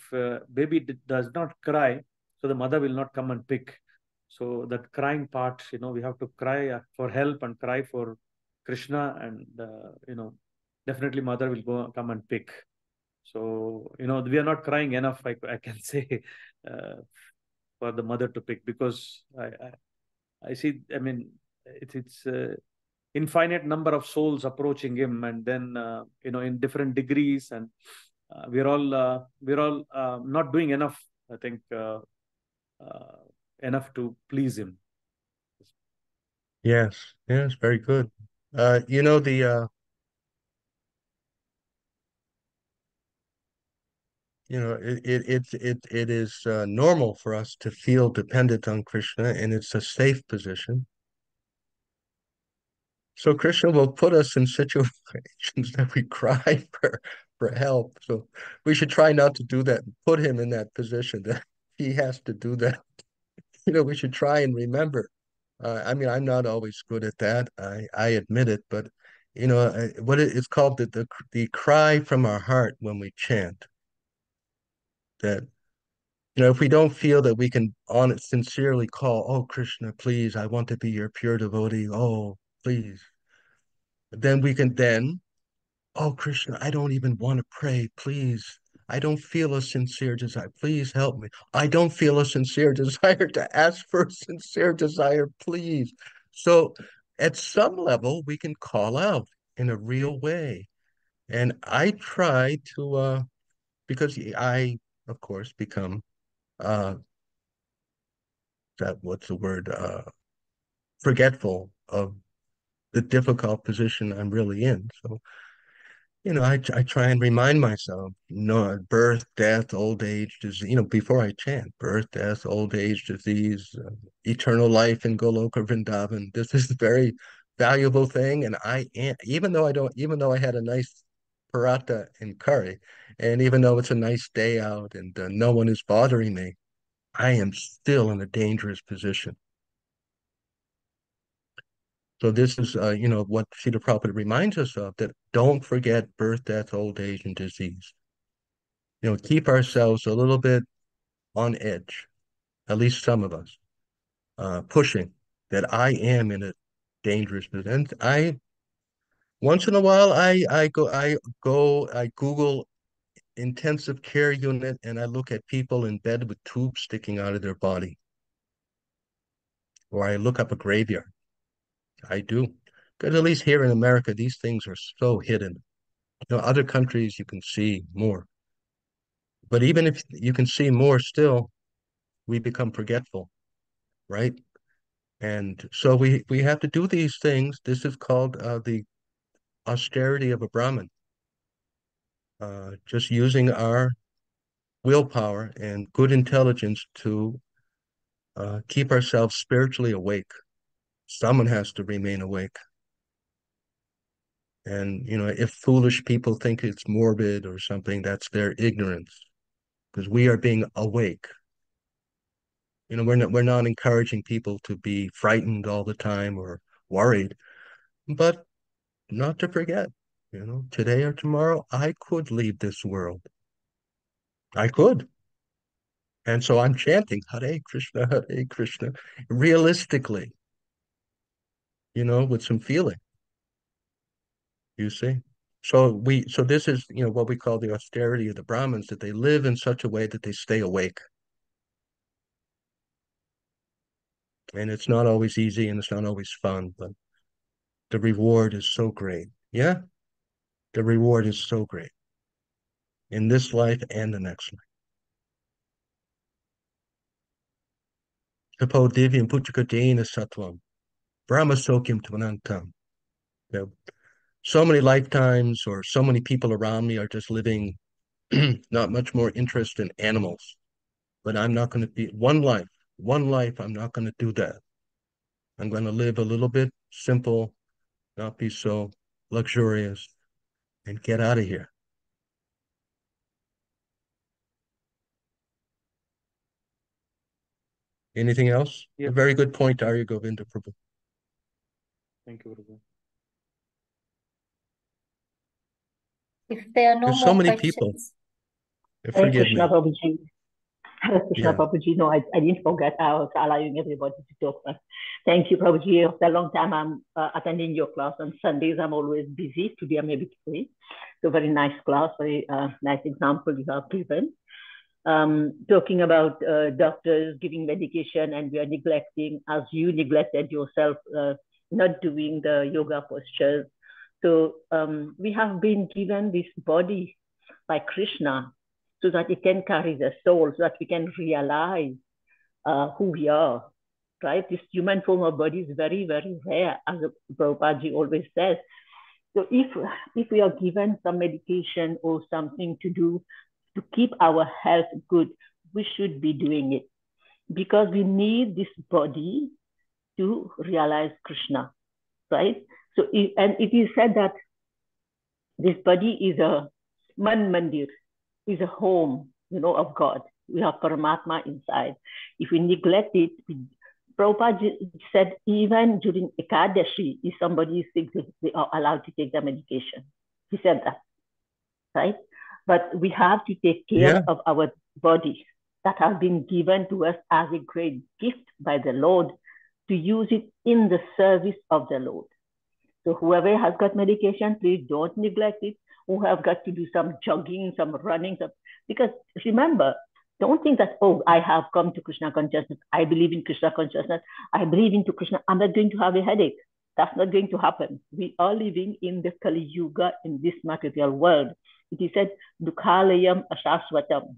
baby does not cry, so the mother will not come and pick. So that crying part, we have to cry for help and cry for Krishna, and definitely mother will come and pick. So we are not crying enough, I can say, for the mother to pick, because I see, I mean, it's infinite number of souls approaching him, and then in different degrees, and we're all not doing enough, I think, uh, enough to please him. Yes, yes, very good. You know, it is normal for us to feel dependent on Krishna, and it's a safe position. So Krishna will put us in situations that we cry for help. So we should try not to do that, put him in that position that he has to do that. We should try and remember. I mean, I'm not always good at that. I admit it, but it's called the cry from our heart when we chant. That if we don't feel that we can on it sincerely call, oh Krishna, please, I want to be your pure devotee. Oh, please. Then we can oh Krishna, I don't even want to pray. Please. I don't feel a sincere desire. Please help me. I don't feel a sincere desire to ask for a sincere desire. Please. So at some level, we can call out in a real way. And I try to, because I, of course, become, uh, what's the word, forgetful of the difficult position I'm really in. So I try and remind myself, birth, death, old age, disease, before I chant, birth, death, old age, disease, eternal life in Goloka Vrindavan. This is a very valuable thing. And even though I had a nice paratha and curry, and even though it's a nice day out and no one is bothering me, I am still in a dangerous position. So this is, what Srila Prabhupada reminds us of, that don't forget birth, death, old age, and disease. Keep ourselves a little bit on edge, at least some of us, pushing that I am in a dangerous position. And once in a while, I Google intensive care unit, and I look at people in bed with tubes sticking out of their body, or I look up a graveyard. I do. Because at least here in America, these things are so hidden. Other countries you can see more. But even if you can see more still, we become forgetful, right? And so we have to do these things. This is called the austerity of a Brahmin. Just using our willpower and good intelligence to keep ourselves spiritually awake. Someone has to remain awake. And if foolish people think it's morbid or something, that's their ignorance, because we are being awake. We're not encouraging people to be frightened all the time or worried, but not to forget, today or tomorrow, I could leave this world. I could. And so I'm chanting Hare Krishna, realistically, with some feeling, you see. So this is, what we call the austerity of the Brahmins, that they live in such a way that they stay awake. And it's not always easy and it's not always fun, but the reward is so great. Yeah, the reward is so great in this life and the next life. Tapo divyam puchakadena sattvam, Brahma sokyam tvanantam. So many lifetimes or so many people around me are just living not much more interest in animals. But I'm not going to be one life, I'm not going to do that. I'm going to live a little bit simple, not be so luxurious, and get out of here. Anything else? Yes. A very good point, Arya Govinda Prabhu. Thank you, Prabhu. If there are no There's so more many people. questions, Hare Forgive Krishna, me. Prabhuji. Hare Krishna, Yeah. Prabhuji. No, I didn't forget. I was allowing everybody to talk. Thank you, Prabhuji. After a long time, I'm attending your class. On Sundays, I'm always busy. Today, I'm a bit free. So, very nice class, very nice example you have given. Talking about doctors giving medication and we are neglecting, as you neglected yourself, not doing the yoga postures. So we have been given this body by Krishna so that it can carry the soul, so that we can realize who we are, right? This human form of body is very, very rare, as Prabhupada always says. So if we are given some medication or something to do to keep our health good, we should be doing it because we need this body to realize Krishna, right? So, and it is said that this body is a man mandir, is a home, of God. We have Paramatma inside. If we neglect it, Prabhupada said even during Ekadashi, if somebody is sick, they are allowed to take the medication. He said that, right? But we have to take care of our body that has been given to us as a great gift by the Lord to use it in the service of the Lord. So whoever has got medication, please don't neglect it. Who have got to do some jogging, some running, because remember, don't think that, oh, I have come to Krishna consciousness. I believe in Krishna consciousness. I believe into Krishna. I'm not going to have a headache. That's not going to happen. We are living in the Kali Yuga in this material world. It is said, Dukhalayam Ashaswatam.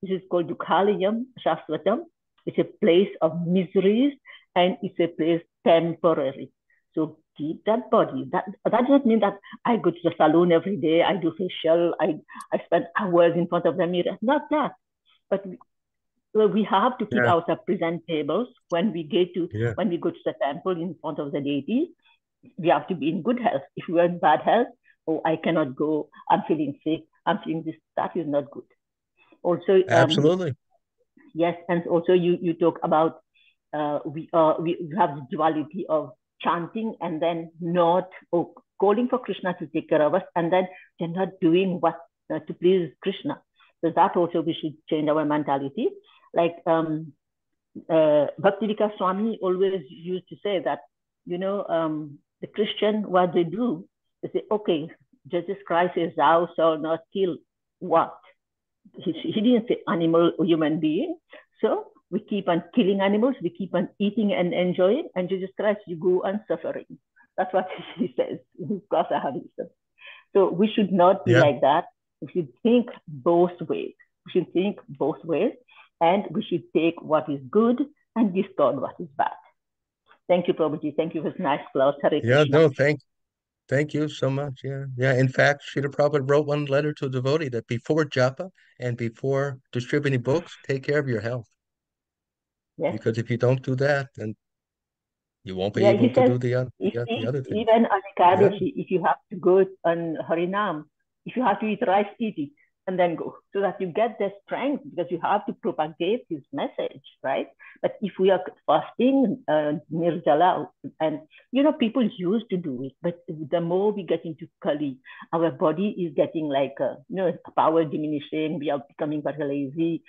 This is called Dukhalayam Ashaswatam. It's a place of miseries and it's a place temporary. So keep that body. That doesn't mean that I go to the salon every day, I do facial, I spend hours in front of the mirror. Not that. But we have to keep ourselves presentables when we when we go to the temple in front of the deity. We have to be in good health. If we are in bad health, oh, I cannot go, I'm feeling sick, I'm feeling this, that is not good. Also, absolutely. Yes, and also you talk about we have the duality of chanting and then not calling for Krishna to take care of us, and then they're not doing what to please Krishna. So that also we should change our mentality. Like Bhaktivika Swami always used to say that, the Christian, what they do, they say, okay, Jesus Christ says, thou shalt not kill what? He didn't say animal or human being. So we keep on killing animals, we keep on eating and enjoying, and Jesus Christ, you go on suffering. That's what he says in his class I have listened. So we should not be like that. We should think both ways. We should think both ways, and we should take what is good and discard what is bad. Thank you, Prabhuji. Thank you for this nice class. Hare Krishna. No, thank you so much. Yeah. In fact, Srila Prabhupada wrote one letter to a devotee that before japa and before distributing books, take care of your health. Yes. Because if you don't do that, then you won't be Yeah, able he to says, do the other things. even on Ekadashi, if you have to go on Harinam, if you have to eat rice, eat it and then go, so that you get the strength, because you have to propagate his message, right? But if we are fasting, Nirjala, and people used to do it, but the more we get into Kali, our body is getting like, power diminishing, we are becoming very lazy,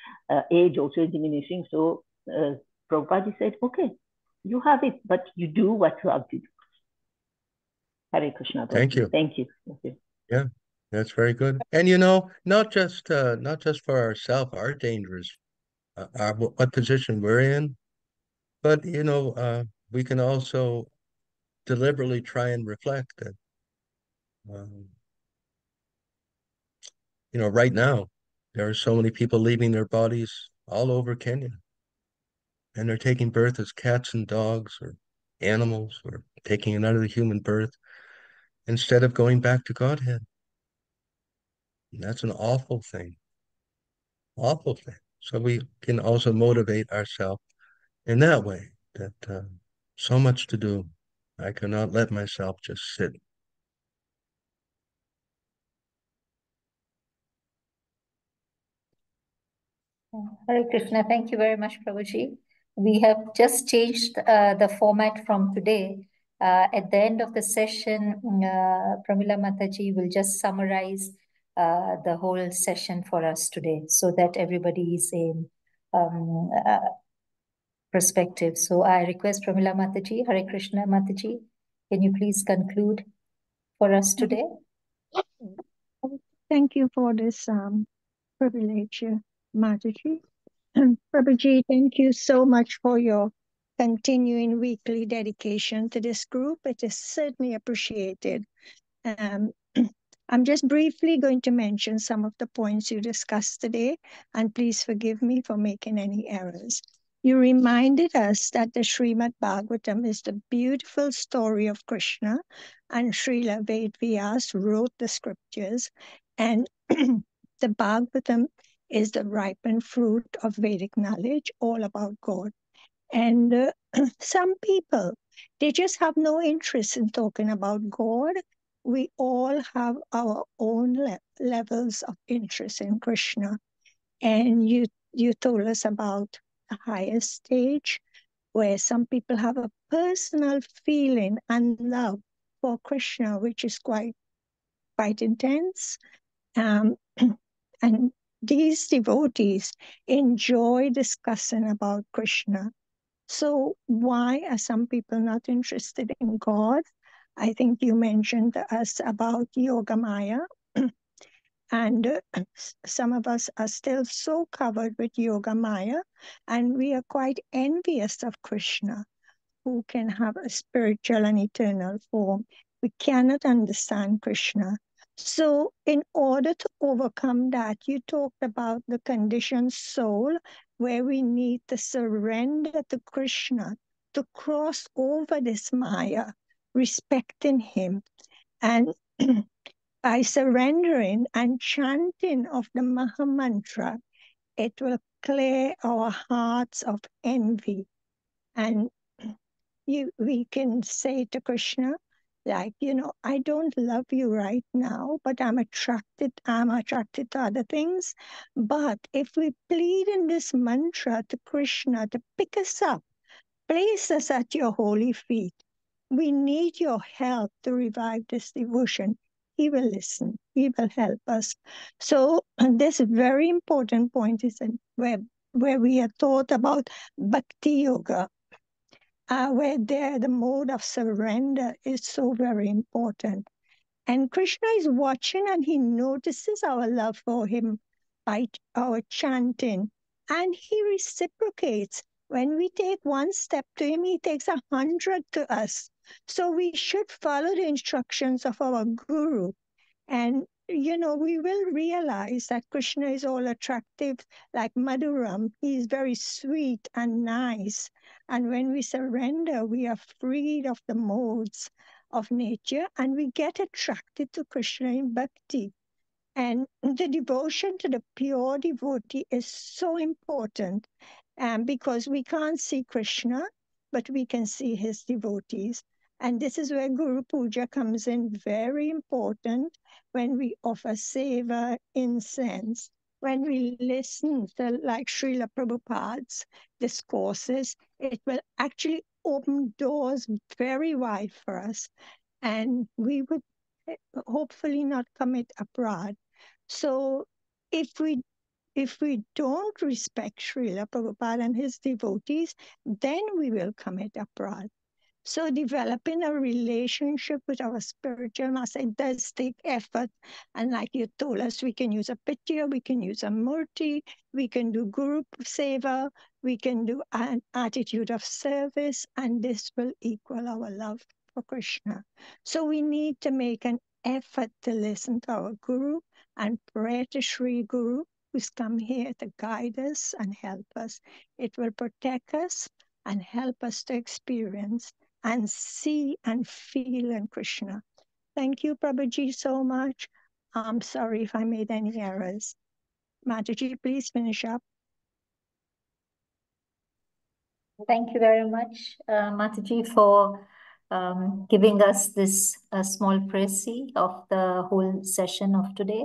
age also is diminishing. So Prabhupada said, okay, you have it, but you do what you have to do. Hare Krishna. Thank you. Thank you. Yeah, that's very good. And not just for ourselves, our dangers, what position we're in, but we can also deliberately try and reflect that. Right now, there are so many people leaving their bodies all over Kenya, and they're taking birth as cats and dogs or animals, or taking another human birth instead of going back to Godhead. And that's an awful thing. Awful thing. So we can also motivate ourselves in that way, that so much to do. I cannot let myself just sit. Hare Krishna. Thank you very much, Prabhuji. we have just changed the format from today. At the end of the session, Pramila Mataji will just summarize the whole session for us today so that everybody is in perspective. So I request Pramila Mataji, Hare Krishna Mataji, can you please conclude for us today? Thank you for this privilege, Mataji. Prabhuji, thank you so much for your continuing weekly dedication to this group. It is certainly appreciated. I'm just briefly going to mention some of the points you discussed today, and please forgive me for making any errors. You reminded us that the Srimad Bhagavatam is the beautiful story of Krishna, and Srila Vedvyas wrote the scriptures, and the Bhagavatam is the ripened fruit of Vedic knowledge, all about God. And some people, they just have no interest in talking about God. We all have our own levels of interest in Krishna. And you told us about the highest stage where some people have a personal feeling and love for Krishna, which is quite intense. And these devotees enjoy discussing about Krishna. So why are some people not interested in God? I think you mentioned to us about Yoga Maya. And some of us are still so covered with Yoga Maya, and we are quite envious of Krishna, who can have a spiritual and eternal form. We cannot understand Krishna. So in order to overcome that, you talked about the conditioned soul, where we need to surrender to Krishna, to cross over this Maya, respecting him. And by surrendering and chanting of the Maha Mantra, it will clear our hearts of envy. And we can say to Krishna, like, I don't love you right now, but I'm attracted to other things. But if we plead in this mantra to Krishna to pick us up, place us at your holy feet, we need your help to revive this devotion. He will listen. He will help us. So this very important point is where we are taught about Bhakti Yoga, where there the mode of surrender is so very important. And Krishna is watching and he notices our love for him by our chanting. And he reciprocates. When we take one step to him, he takes 100 to us. So we should follow the instructions of our guru. And, we will realize that Krishna is all attractive, like Madhuram. He is very sweet and nice. And when we surrender, we are freed of the modes of nature and we get attracted to Krishna in bhakti. And the devotion to the pure devotee is so important because we can't see Krishna, but we can see his devotees. And this is where Guru Puja comes in very important, when we offer seva, incense, when we listen to like Srila Prabhupada's discourses, it will actually open doors very wide for us. And we would hopefully not commit aparadh. So if we don't respect Srila Prabhupada and his devotees, then we will commit aparadh. So developing a relationship with our spiritual master, it does take effort. And like you told us, we can use a pitya, we can use a murti, we can do guru seva, we can do an attitude of service, and this will equal our love for Krishna. So we need to make an effort to listen to our guru and pray to Sri Guru, who's come here to guide us and help us. It will protect us and help us to experience and see and feel in Krishna. Thank you, Prabhuji, so much. I'm sorry if I made any errors. Mataji, please finish up. Thank you very much, Mataji, for giving us this small précis of the whole session of today.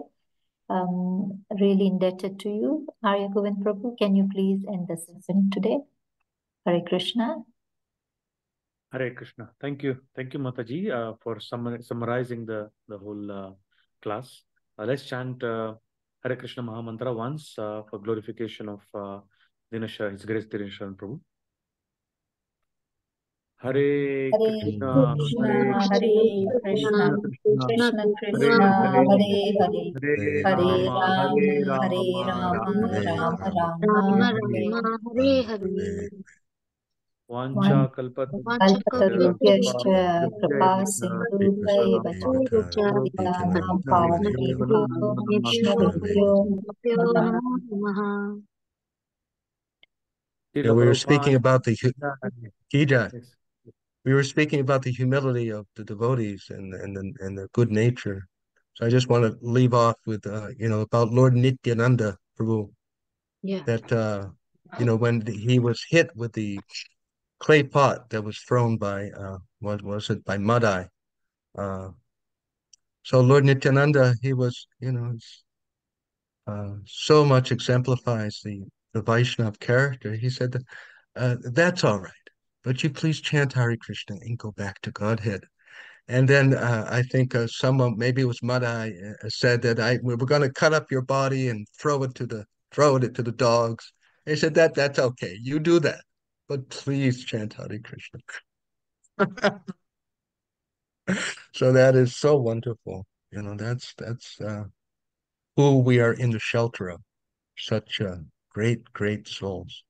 Really indebted to you. Arya Govind Prabhu, can you please end the session today? Hare Krishna. Hare Krishna. Thank you, Mataji, for summarizing the whole class. Let's chant Hare Krishna Mahamantra once for glorification of Dina, His Grace Dina Sharan Prabhu. Hare Krishna, Hare Krishna, Krishna Krishna, Hare Hare, Hare Rama, Hare Rama, Rama Rama, Hare Hare. Vancha Kalpatarubhyascha kripa sindhubhaiva patitanaam pavanebhyo vaishnavebhyo namo namaha. Yeah, we were speaking about the we were speaking about the humility of the devotees and the good nature. So I just want to leave off with about Lord Nityananda Prabhu. Yeah. That when he was hit with the clay pot that was thrown by what was it, by Madai. So Lord Nityananda, he was so much exemplifies the Vaishnava character. He said that's all right, but you please chant Hare Krishna and go back to Godhead. And then I think someone, maybe it was Madai, said that we were going to cut up your body and throw it to the dogs. He said that's okay. You do that, but please chant Hare Krishna. So that is so wonderful. That's who we are in the shelter of. Such great souls.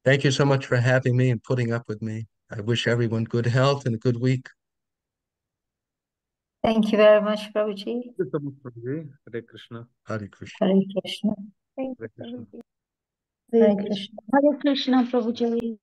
Thank you so much for having me and putting up with me. I wish everyone good health and a good week. Thank you very much, Prabhuji. Thank you so much, Prabhuji. Hare Krishna. Hare Krishna. Hare Krishna. Thank Hare you, Krishna. Prabhuji. Hare Krishna. Hare Krishna, Prabhuji.